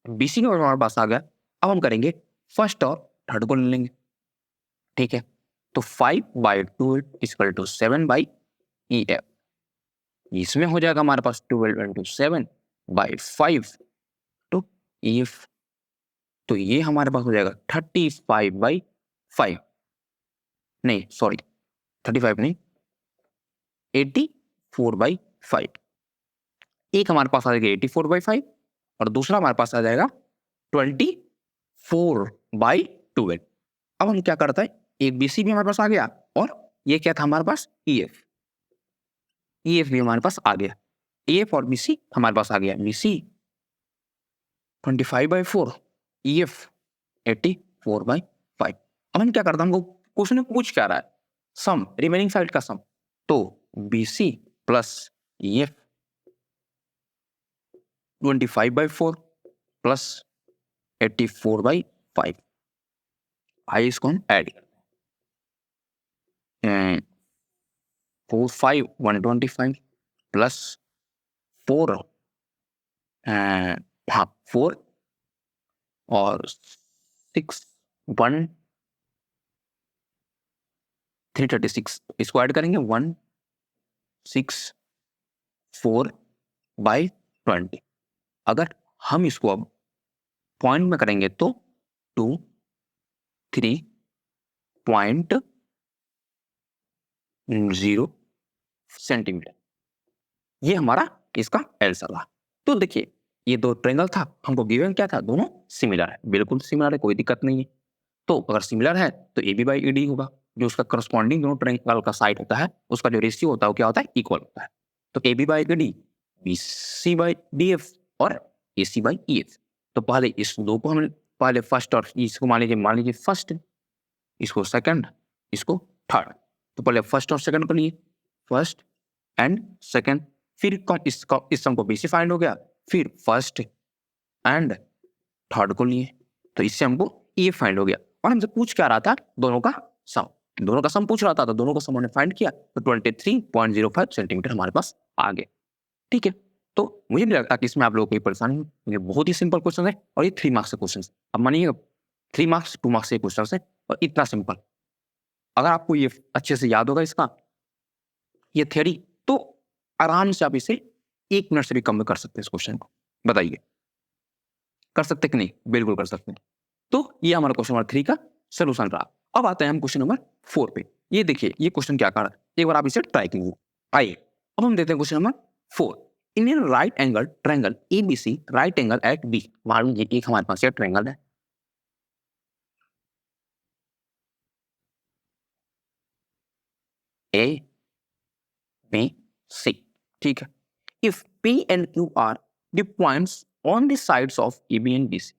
BC का वैल्यू हमारे पास आ गया। अब हम करेंगे फर्स्ट और थर्ड को ले लेंगे। ठीक है, तो 5/12 इक्वल टू 7/EF। इसमें हो जाएगा हमारे पास 12 इंटू 7/5 तो EF। तो ये हमारे पास हो जाएगा 35/5, नहीं सॉरी 35 नहीं 84/5। एक हमारे पास आ जाएगा 84/5 और दूसरा हमारे पास आ जाएगा 24/12। अब हम क्या करते हैं, एक BC भी हमारे पास आ गया और ये क्या था हमारे पास EF भी हमारे पास आ गया। EF और BC हमारे पास आ गया, BC 25/4, EF 84/5। अब हम क्या करते हैं, हमको क्वेश्चन में पूछ क्या रहा है, सम रिमेनिंग साइड का सम। तो BC प्लस EF 25/4 प्लस 84/5। आइए इसको हम ऐड करते हैं। 4 5 125 प्लस 4 हाँ 4 और 6 1 336, इसको ऐड करेंगे 164/20। अगर हम इसको अब पॉइंट में करेंगे तो 23.0 सेंटीमीटर, ये हमारा इसका आंसर रहा। तो देखिए ये दो ट्रायंगल था, हमको गिवन क्या था, दोनों सिमिलर है, बिल्कुल सिमिलर है, कोई दिक्कत नहीं है। तो अगर सिमिलर है तो AB बाई ED होगा, जो उसका करस्पॉन्डिंग दोनों ट्रायंगल का साइड होता है उसका जो रेशियो होता है वो क्या होता है, इक्वल होता है। तो AB by ED, BC by DF और AC बाई EF। तो पहले इस दो को हम पहले फर्स्ट और इसको मान लीजिए फर्स्ट, इसको सेकंड, इसको थर्ड। तो पहले फर्स्ट और सेकंड को लिए, फर्स्ट एंड सेकंड, फिर इस सम को BC फाइंड हो गया, फिर फर्स्ट एंड थर्ड को लिए, तो इससे हमको ये फाइंड हो गया। और हमसे पूछ क्या रहा था, दोनों का सम। दोनों का सम पूछ रहा था तो दोनों का सम हमने फाइंड किया तो 23.05 सेंटीमीटर हमारे पास आ गए। ठीक है, तो मुझे नहीं लगता कि इसमें आप लोगों को कोई परेशानी हो। ये बहुत ही सिंपल क्वेश्चन है और ये 3 मार्क्स के क्वेश्चन। अब मानिए 3 मार्क्स 2 मार्क्स के क्वेश्चन है और इतना सिंपल। अगर आपको ये अच्छे से याद होगा इसका ये थ्योरी, तो आराम से आप इसे 1 मिनट से भी कम में कर सकते हैं इस क्वेश्चन को। बताइए कर सकते कि नहीं? बिल्कुल कर सकते हैं। तो ये हमारा क्वेश्चन नंबर 3 का सॉल्यूशन रहा। अब आते हैं हम क्वेश्चन नंबर 4 पे। ये देखिए ये क्वेश्चन क्या कह रहा है, एक बार आप इसे ट्राई कीजिए। आइए अब हम देखते हैं question number 4। In a right angle triangle ABC right angle at B. मान लीजिए एक हमारे पास ये ट्रायंगल है ए बी सी। ठीक है, if P and Q are the points on the sides of AB and BC,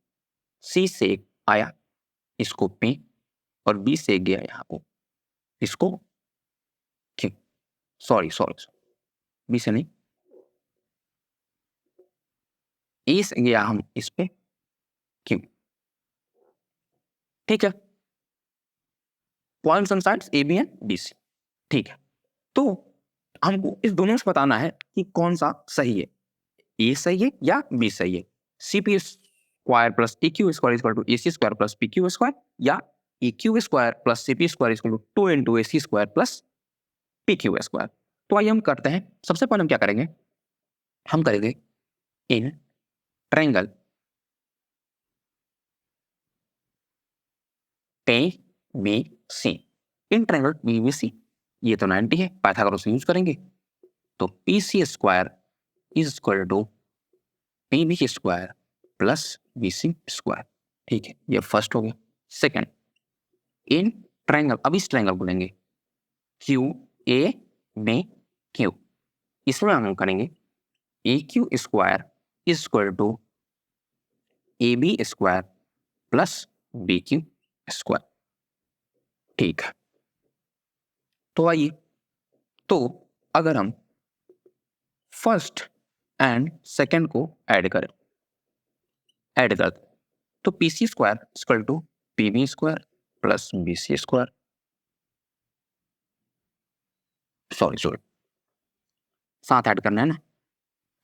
C से आया इसको P और B से गया यहाँ को इसको Q। सॉरी सॉरी B से नहीं, A से गया हम इस पे Q। ठीक है, points on sides AB and BC। ठीक है, तो हमको इस दोनों से बताना है कि कौन सा सही है, ए सही है या बी सही है। C P square plus A Q square equal to A C square plus P Q square या A Q square plus C P square equal to 2 into A C square plus P Q square. तो आइए हम करते हैं। सबसे पहले हम क्या करेंगे, हम करेंगे in triangle A B C. In triangle B B C ये तो 90 है, पाइथागोरस यूज करेंगे तो P C square is equal to P B square plus B C square. ठीक है, ये फर्स्ट हो गया। सेकंड, इन ट्रायंगल, अब इस ट्रायंगल को लेंगे क्यू ए बी क्यू, इसमें हम करेंगे A Q square is equal to A B square plus B Q square. ठीक है, तो आइए, तो अगर हम फर्स्ट एंड सेकंड को ऐड करें, तो P C square equal to P B square plus B C square. Sorry साथ ऐड करना है ना,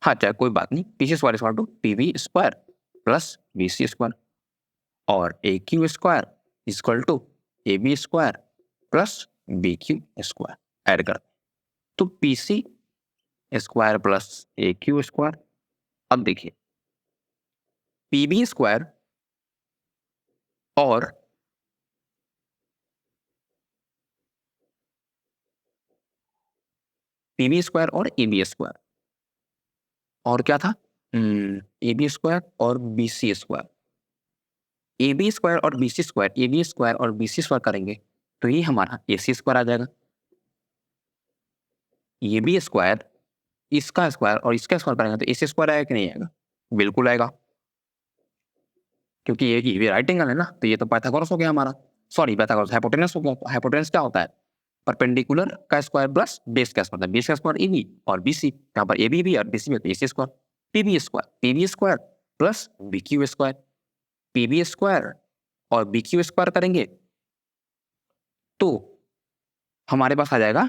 हाँ चाहे कोई बात नहीं। P C square equal to P B square plus B C square और A Q square equal to A B square plus B Q square add कर, तो P C square plus A Q square. अब देखिए P B square और P B square और A B square और क्या था, ए बी स्क्वायर और B C square. A B square और B C square, A B square और बी सी स्क्वायर करेंगे तो ये हमारा ए सी स्क्वायर आ जाएगा। ए बी स्क्वायर इसका स्क्वायर और इसका स्क्वायर करेंगे तो ए सी स्क्वायर आएगा कि नहीं आएगा? बिल्कुल आएगा, क्योंकि ये राइट एंगल है ना, तो ये तो पाइथागोरस हो गया हमारा। सॉरी पाइथागोरस, हाइपोटेनस हो गया। हाइपोटेनस क्या होता है? परपेंडिकुलर का स्क्वायर प्लस बेस का स्क्वायर। बेस का स्क्वायर ए बी और बी सी, यहाँ पर ए बी भी और बी सी भी, A C square. P B square plus B Q square. P B square और बी क्यू स्क्वायर करेंगे तो हमारे पास आ जाएगा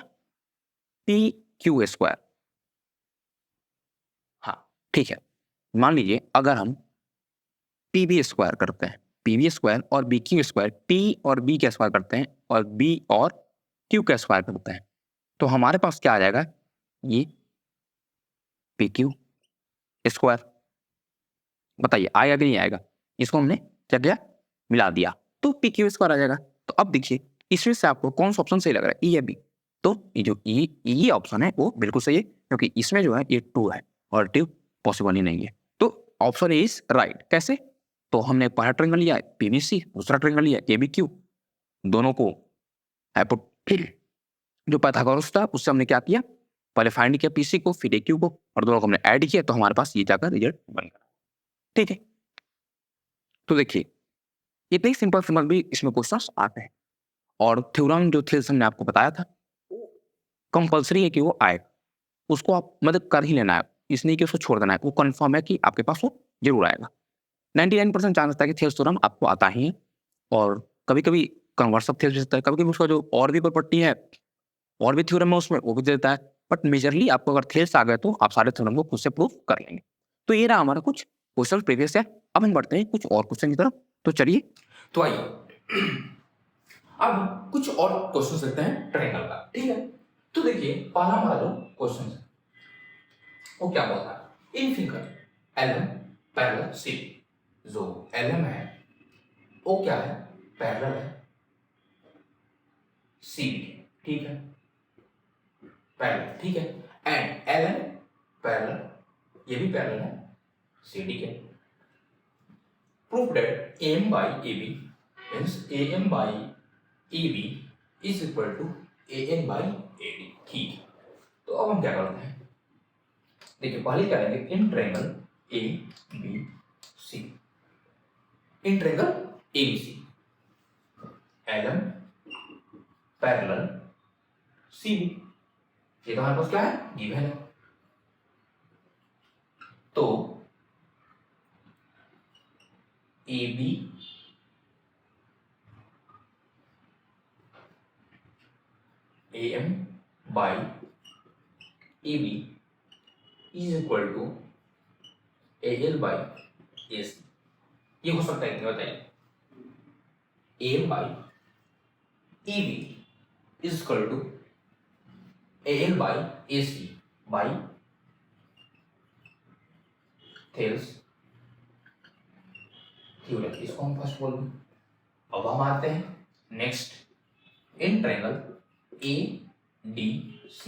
पी क्यू स्क्वायर। हाँ ठीक है, मान लीजिए अगर हम पी बी स्क्वायर करते हैं, पी बी स्क्वायर और बी क्यू स्क्वायर, पी और बी का स्क्वायर करते हैं और बी और क्यू का स्क्वायर करते हैं तो हमारे पास क्या आ जाएगा, ये पी क्यू स्क्वायर। बताइए आएगा कि नहीं आएगा? इसको हमने क्या किया, मिला दिया तो पी क्यू स्क्वायर आ जाएगा। तो अब देखिए इसमें से आपको कौन सा ऑप्शन सही लग रहा है, ई या बी? तो ये जो ई ऑप्शन है वो बिल्कुल सही है, क्योंकि इसमें जो है ये 2 है और 2 पॉसिबल ही नहीं है। तो ऑप्शन ए इज राइट। कैसे? तो हमने पहला ट्रायंगल लिया है पीबीसी, दूसरा ट्रायंगल लिया ए बी क्यू, दोनों को जो पाइथागोरस था उससे हमने क्या किया, पहले फाइंड किया पीसी को फिर ए क्यू को और दोनों को हमने ऐड किया तो हमारे पास ये जाकर रिजल्ट बन गया। ठीक है, तो देखिए इतने सिंपल भी इसमें क्वेश्चंस आते हैं और थ्योरम जो थेल्स हमने आपको बताया था कंपलसरी है कि वो आएगा, उसको आप मतलब कर ही लेना है, इसलिए कि उसको छोड़ देना है। वो कंफर्म है कि आपके पास वो जरूर आएगा। 99% चांस था कि थेल्स थ्योरम आपको आता ही है और कभी कभी कन्वर्स ऑफ थेल्स भी देता है, कभी-कभी उसका जो और भी प्रॉपर्टी है, और भी थ्योरम है उसमें, वो भी दे देता है। बट मेजरली आपको अगर थेल्स आ गए तो आप सारे थ्योरम को खुद से प्रूव कर लेंगे। तो ये रहा हमारा कुछ क्वेश्चन प्रीवियस है। अब हम बढ़ते हैं कुछ और क्वेश्चन की तरफ। तो चलिए, तो आइए अब हम कुछ और क्वेश्चन देखते हैं ट्रायंगल का, ठीक है। तो देखिए पहला हमारा जो क्वेश्चन है वो क्या बोलता है, in figure LM parallel CD, जो LM है वो क्या है, पैरेलल है CD, ठीक है, पैरेलल, ठीक है। एंड LN पैरेलल, ये भी पैरेलल है CD के। Proof that AM by AB means AM by AB is equal to AN by AD, ठीक है। तो अब हम क्या करते हैं, देखिए पहले क्या लेंगे, in triangle ABC, in triangle ABC LM parallel CD, ये तो हमारे पास क्या है, गिवन है। तो AB AM by AB is equal to AL by AC, ये हो सकता है, बताइए। AM by EB is equal to AL by AC by Thales theorem, इसको हम फर्स्ट बोल दें। अब हम आते हैं नेक्स्ट, इन ट्रायंगल ADC,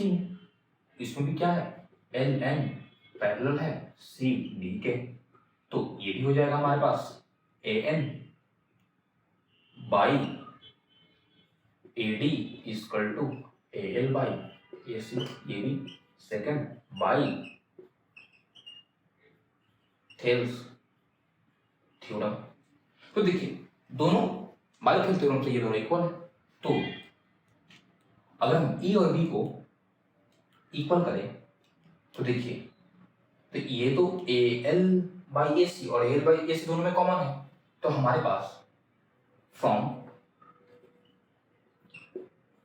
इसमें भी क्या है, LN पैरेलल है CD के, तो ये भी हो जाएगा हमारे पास AN by AD equal to AL by AC, ये भी सेकंड बाई थेल्स थ्योरम। तो देखिए दोनों बाई थेल्स थ्योरम से ये दोनों इक्वल है, तो अगर हम E और B को इक्वल करें तो देखिए, तो ये तो AL by AC और AL by AC दोनों में कॉमन है, तो हमारे पास from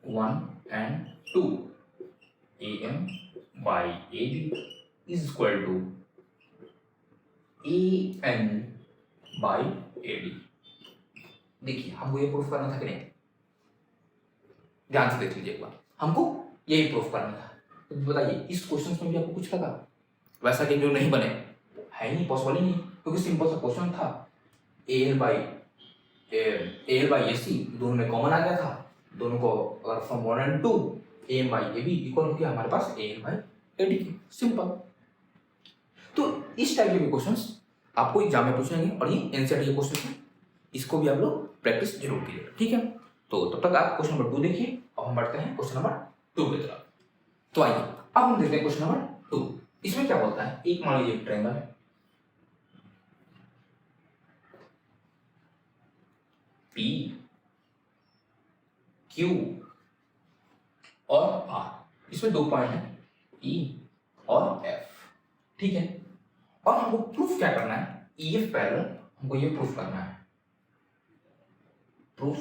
1 and 2 AM by AD is equal to AN by AD। देखिए हमको ये प्रूफ करना था कि नहीं, ध्यान से देख लीजिए एक बार, हमको यही प्रूफ करना था। तो बताइए इस क्वेश्चन में भी आपको कुछ लगा, वैसा कि जो नहीं बने है नहीं, पॉसिबल ही नहीं, क्योंकि सिंपल सा क्वेश्चन था, AL by AC दोनों में कॉमन आ गया था, दोनों को अगर from 1 and 2 AM by AB equal हो गया हमारे पास AN by AD, सिंपल। तो इस टाइप के क्वेश्चंस आपको एग्जाम में पूछेंगे और ये एनसीईआरटी के क्वेश्चन है, इसको भी आप लोग प्रैक्टिस जरूर कीजिएगा, ठीक है। तो तब तक आप क्वेश्चन नंबर 2 देखिए, अब हम बढ़ते हैं क्वेश्चन नंबर 2 की तरफ। तो आइए अब हम देखते हैं क्वेश्चन नंबर 2, इसमें क्या बोलता है, एक मान लीजिए ट्रायंगल है P Q और R, इसमें 2 पॉइंट है E और F, ठीक है। और हमको प्रूफ क्या करना है, EF पैरेलल, हमको ये प्रूफ करना है, प्रूफ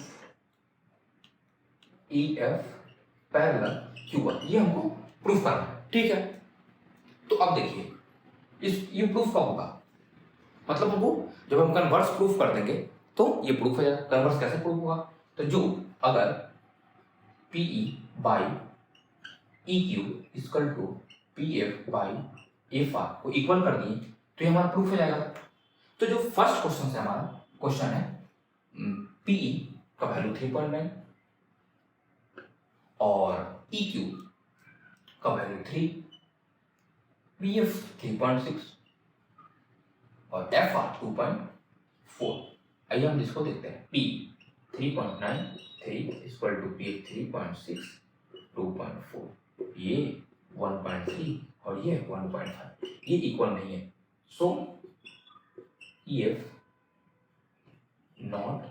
EF पैरेलल Q1, ये हमको प्रूफ करना है, ठीक है। तो अब देखिए ये प्रूफ कब होगा, मतलब हमको जब हम कन्वर्स प्रूफ कर देंगे तो ये प्रूफ हो जाएगा। कन्वर्स कैसे प्रूफ होगा, तो जो अगर PE by EQ equal to PF by FR को इक्वल कर दिए तो ये हमारा प्रूफ हो जाएगा। तो जो फर्स्ट क्वेश्चन है हमारा, क्वेश्चन है PE का वैल्यू 3.9 और EQ का वैल्यू 3, PF 3.6 और FR 2.4। आइए हम इसको देखते हैं, P 3.9 3 इक्वल टू PF 3.6 2.4, ये 1.3 और ये 1.5, ये इक्वल नहीं है, सो EF नॉट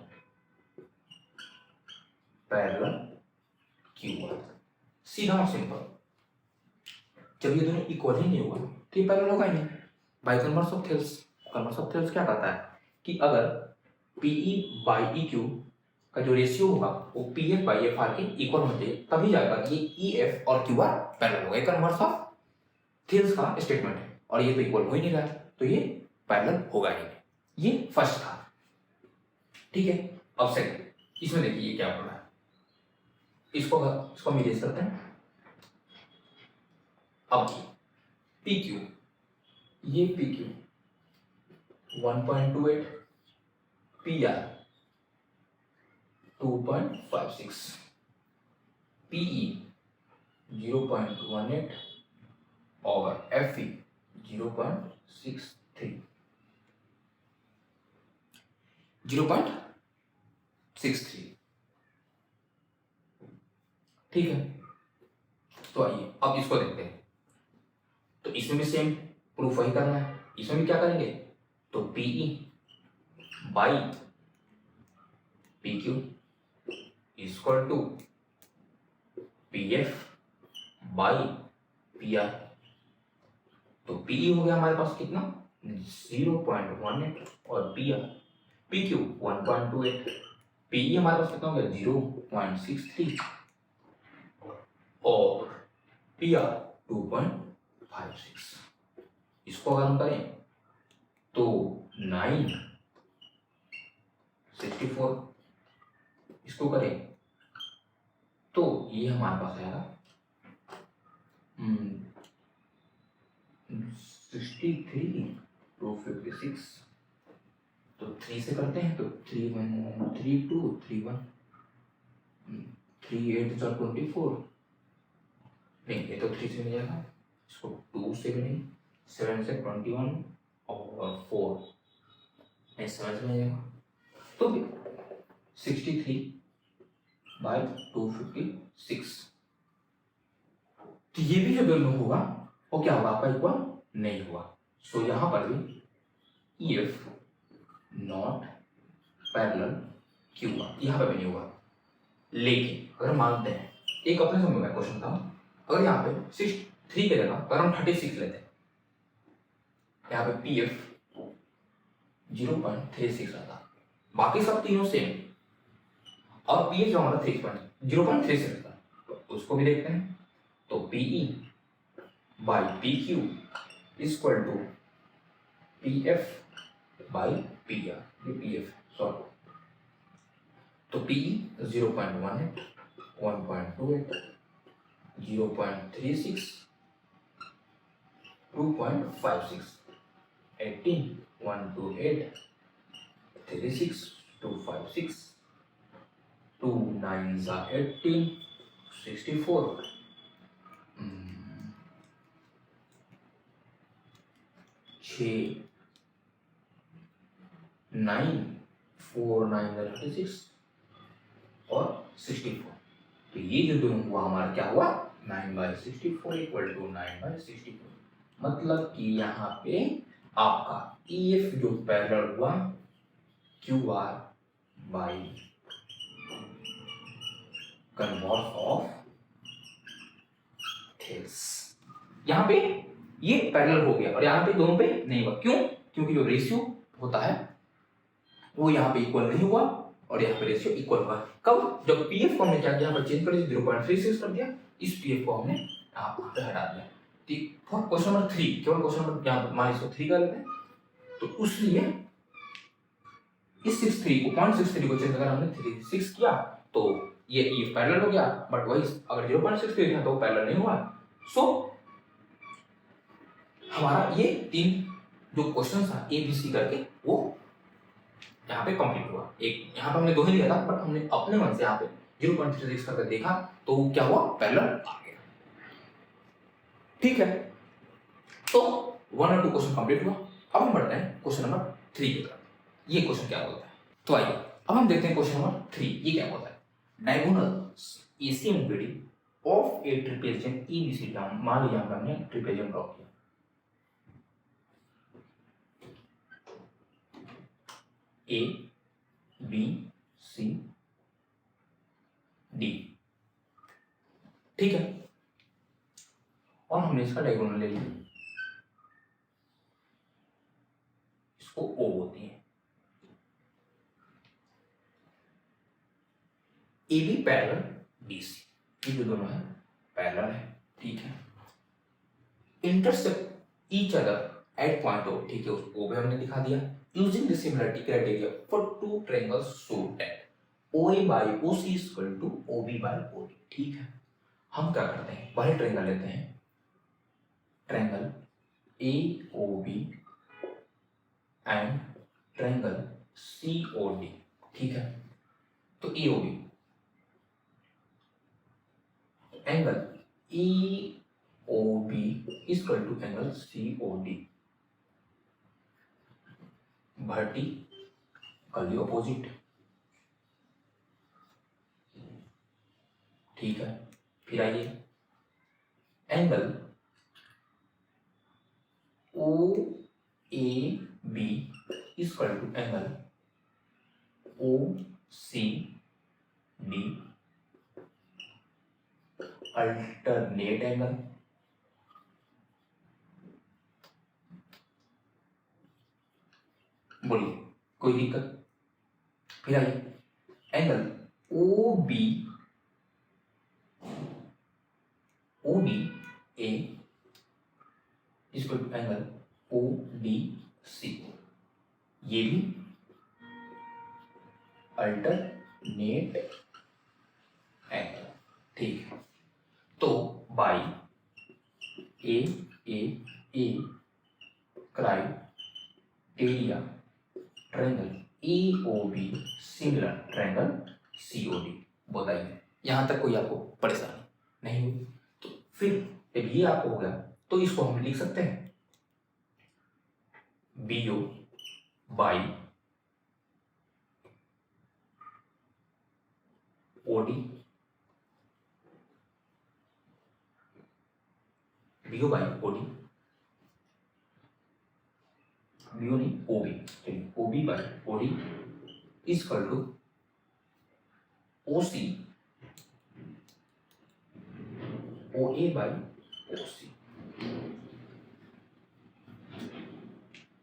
पैरेलल Q1, सीधा और सिंपल। जब ये दोनों इक्वल ही नहीं हुआ तो ये पैरेलल होगा ही नहीं। बाय कन्वर्स ऑफ थेल्स क्या कहता है कि अगर PE by EQ का जो रेशियो होगा वो P F by F R के इक्वल होना चाहिए, तभी जाएगा कि ये ई एफ और क्यू आर पैरेलल होगा। एक कन्वर्स ऑफ थेल्स का स्टेटमेंट है और ये तो इक्वल हो ही नहीं रहा है, तो ये पैरेलल होगा ही नहीं। ये फर्स्ट था, ठीक है। अब सेकंड, इसमें देखिए ये क्या बोल रहा है, इसको हम इरेज करते हैं। अब पी क्यू, ये P Q 1.28, P R 2.56, PE 0.18 और एफ ई 0.63, 0.63, ठीक है। तो आइए अब इसको देखते हैं। तो इसमें भी सेम प्रूफ वही करना है, इसमें भी क्या करेंगे, तो PE by P Q equal to P F by P R. तो पीई हो गया हमारे पास कितना 0.18 और P R P Q 1.28, PE हमारे पास कितना हो गया 0.63 और पी आर 2.56। इसको अगर हम करें तो 964, इसको करें तो ये हमारे पास आएगा 63 256। तो 3 से करते हैं तो 3 1 3 2 3 1 3 8 24, नहीं ये तो 3 से मिल जाएगा, इसको 2 से भी नहीं, 7 से 21 और 4 नहीं 7 से मिल जाएगा। तो 63 बाई 256, तो ये भी जो दोनों होगा वो क्या होगा आपका इक्वल नहीं हुआ। सो यहां पर भी if not parallel Q R, यहां पर भी नहीं होगा। लेकिन अगर मानते हैं, एक अपने समझ में क्वेश्चन था, अगर यहाँ पे 63 के जगह अगर हम 36 लेते हैं, यहाँ पे पी एफ 0.36 आता, बाकी सब तीनों सेम और पी एफ जो हमारा 0.36 रहता, तो उसको भी देखते हैं। तो PE by P Q equal to P F by P R, ये पी एफ सॉरी, तो पीई 0.18 1.28 0.36 2.56 18 128 36 256 2 9s are 18 64 6 9 4 9 36 और 64। तो ये जो दोनों हुआ हमारा क्या हुआ 9/64 इक्वल टू 9/64। मतलब कि यहाँ पे आपका EF जो पैरेलल हुआ QR by converse of Thales, यहाँ पे ये पैरेलल हो गया और यहाँ पे दोनों पे नहीं हुआ। क्यों? क्योंकि जो रेशियो होता है वो यहाँ पे इक्वल नहीं हुआ और यहाँ पे रेशियो इक्वल हुआ। कब? जब पीएफ को हमने क्या किया, यहाँ पर चेंज कर 0.36 कर दिया, इस पीएफ को हमने यहाँ पे हटा दिया। ठीक, फॉर क्वेश्चन नंबर 3, केवल क्वेश्चन नंबर यहाँ मान इसको 3 कर लेते हैं, तो उसलिए इस 63 को 0.63 को चेंज अगर हमने 36 किया तो ये पैरेलल हो गया, बट वही अगर 0.63 था तो पैरेलल नहीं हुआ। सो हमारा ये 3 जो क्वेश्चन था ए बी सी करके वो यहाँ पे कंप्लीट हुआ। एक यहाँ पे हमने 2 ही लिया था, बट हमने अपने मन से यहाँ पे 0.36 करके देखा तो क्या हुआ, पैरेलल आ गया। ठीक है, तो 1 और 2 क्वेश्चन कंप्लीट हुआ। अब हम बढ़ते हैं क्वेश्चन नंबर 3 की तरफ। ये क्वेश्चन क्या बोलता है, तो आइए अब हम देखते हैं क्वेश्चन नंबर 3 ये क्या बोलता है। Diagonal ACMBD of A trapezium EBC, मान लीजिए हमने ट्रिपेजियम ड्रॉ किया, A B C D, ठीक है, और हमने इसका डायगोनल ले लिया, इसको O होती है। A B parallel D C, ये जो दोनों है पैरेलल है, ठीक है। Intersect each other at point O, ठीक है, उसको भी हमने दिखा दिया। Using the similarity criteria for two triangles show that OA by OC is equal to OB by OD, ठीक है। हम क्या करते हैं, पहले ट्रायंगल लेते हैं, triangle AOB and triangle COD, ठीक है। तो AOB angle EOB is equal to angle COD, vertically opposite, ठीक है। फिर आइए angle OAB is equal to angle OCD, alternate angle, बोलिए कोई दिक्कत। फिर आइए angle OBA is equal to angle ODC, ये भी अल्टरनेट एंगल, ठीक है। तो by A criteria triangle EOB similar triangle COD, बताइए यहां तक कोई आपको परेशानी नहीं हुई? तो फिर जब ये आपको हो गया तो इसको हम लिख सकते हैं BO by OD, BO by OD, BO नहीं OB, OB by OD is equal to OC OA by OC।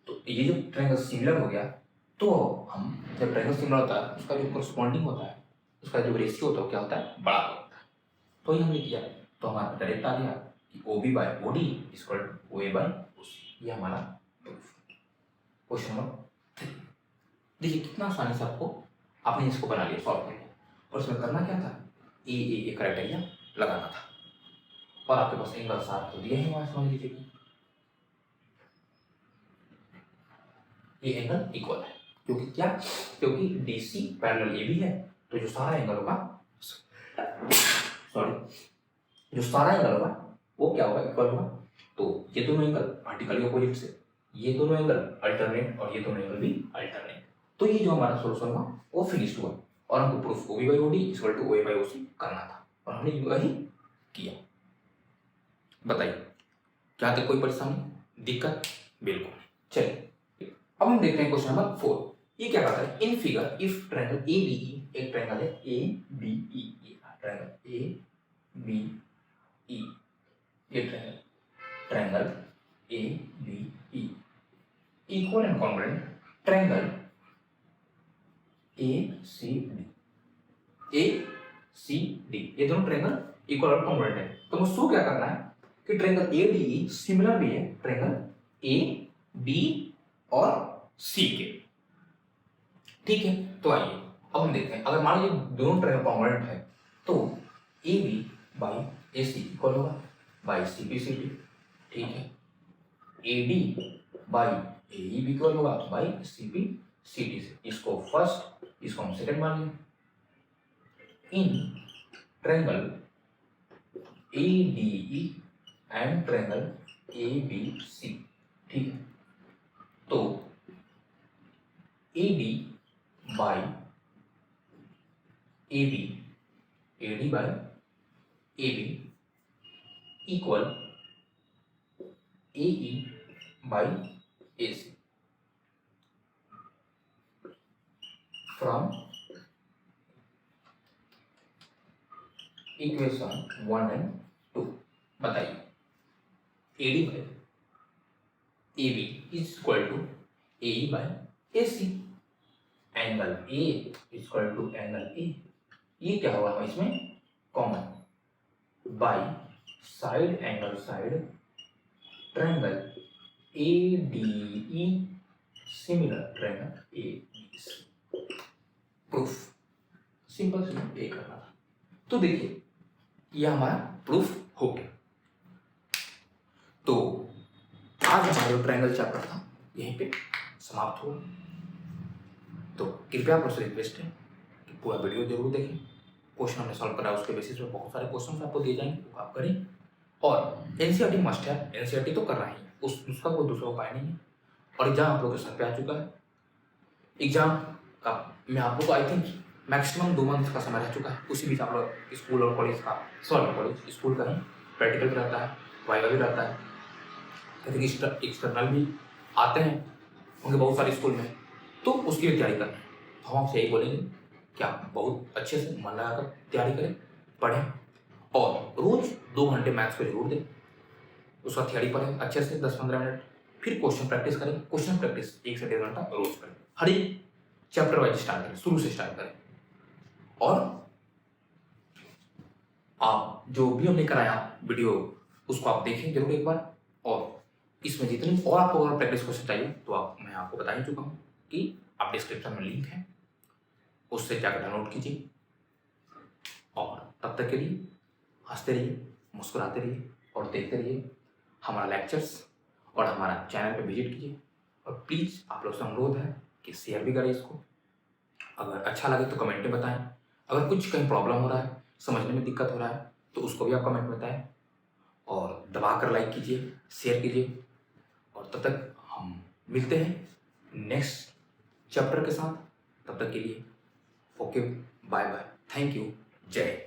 तो ये जो ट्रायंगल सिमिलर हो गया, तो हम जब ट्रायंगल सिमिलर होता है उसका जो कोरस्पॉन्डिंग होता है, उसका जो रेशियो होता है क्या होता है, बड़ा होता है। तो ये हमने किया, तो हमारा डायरेक्ट आ गया कि OB by OD is equal to OA by OC, ये हमारा क्वेश्चन नंबर 3। देखिए कितना आसानी से आपने इसको बना लिया, सॉल्व कर लिया। और इसमें करना क्या था, ए क्राइटेरिया लगाना था, और आपके पास एंगल साथ तो दिए हैं वहां, समझ लीजिए ये एंगल इक्वल है, क्योंकि क्या, क्योंकि DC पैरेलल AB है, तो जो सारा एंगल होगा, सॉरी, जो सारा एंगल होगा वो क्या होगा, इक्वल होगा। तो ये दोनों एंगल वर्टिकली ऑपोजिट से, ये दोनों एंगल अल्टरनेट, और ये दोनों एंगल भी अल्टरनेट। तो ये जो हमारा सोल्यूशन हुआ वो फिनिश्ड हुआ, और हमको proof OB by OD equal to OA by OC करना था, और हमने वही किया। बताइए क्या तक कोई परेशानी, दिक्कत? बिल्कुल। चलिए अब हम देखते हैं क्वेश्चन नंबर 4। ये क्या कहता है, in figure if triangle ABE, एक ट्रायंगल है ABE, ट्रायंगल ABE, ये triangle ABE equal and congruent triangle ACD, ये दोनों ट्रायंगल इक्वल और कॉन्ग्रुएंट है। तो मुझको क्या करना है कि ट्रायंगल ADE सिमिलर भी है ट्रायंगल AB और C के, ठीक है। तो आइए अब हम देखते हैं, अगर मान लीजिए दोनों ट्रायंगल कॉन्ग्रुएंट है तो AB बाई AC इक्वल होगा बाई CPCD, ठीक है। AD बाई AE भी इक्वल होगा बाई CPCD से, इसको फर्स्ट, इसको हम सेकंड मान लेंगे। In triangle ADE and triangle ABC, ठीक है। तो AD by AB, AD by AB equal AE by AC, from equation 1 and 2। बताइए AD by AB is equal to AE by AC, angle A is equal to angle A ये क्या होगा इसमें common, by side angle side triangle A D E similar triangle A B C. Proof simple simple ये करना था। तो देखिए ये हमारा प्रूफ हो गया। तो आज हमारा जो ट्रायंगल चैप्टर था यहीं पे समाप्त हुआ। तो कृपया आपसे रिक्वेस्ट है कि पूरा वीडियो जरूर देखें। क्वेश्चन हमने सॉल्व करा उसके बेसिस पे बहुत सारे क्वेश्चन आपको दिए जाएंगे, वो आप करें। और एनसीईआरटी मस्ट है, एनसीईआरटी तो करना ही है, उसका कोई दूसरा उपाय नहीं है। और एग्जाम आप लोग के सर पे आ चुका है। एग्जाम का मैं आप लोग को आई थिंक मैक्सिमम 2 मंथ का समय रह चुका है। उसी बीच आप लोग स्कूल और कॉलेज का, सॉरी कॉलेज स्कूल का ही प्रैक्टिकल भी रहता है, वाइवा भी रहता है, आई थिंक एक्सटर्नल भी आते हैं उनके बहुत सारे स्कूल में, तो उसकी भी तैयारी करना है। तो हम आपसे यही बोलेंगे कि आप बहुत अच्छे से मन लगाकर तैयारी करें, पढ़ें और रोज 2 घंटे मैथ्स को जरूर दें। उसका थियरी पढ़ें अच्छे से 10-15 मिनट, फिर क्वेश्चन प्रैक्टिस करें। क्वेश्चन प्रैक्टिस 1 से 1.5 घंटा रोज करें। हर एक चैप्टर वाइज स्टार्ट करें, शुरू से स्टार्ट करें। और आप जो भी हमने कराया वीडियो उसको आप देखें जरूर एक बार। और इसमें जितनी और आपको अगर प्रैक्टिस क्वेश्चन चाहिए तो मैं आपको बता ही चुका हूँ कि आप डिस्क्रिप्शन में लिंक है, उससे जाकर डाउनलोड कीजिए। और तब तक के लिए हंसते रहिए, मुस्कुराते रहिए और देखते रहिए हमारा लेक्चर्स और हमारा चैनल पे विजिट कीजिए। और प्लीज़ आप लोग से अनुरोध है कि शेयर भी करें इसको। अगर अच्छा लगे तो कमेंट में बताएं। अगर कुछ कहीं प्रॉब्लम हो रहा है, समझने में दिक्कत हो रहा है, तो उसको भी आप कमेंट में बताएं। और दबाकर लाइक कीजिए, शेयर कीजिए। और तब तक हम मिलते हैं नेक्स्ट चैप्टर के साथ। तब तक के लिए okay, bye bye, thank you, जय हिंद।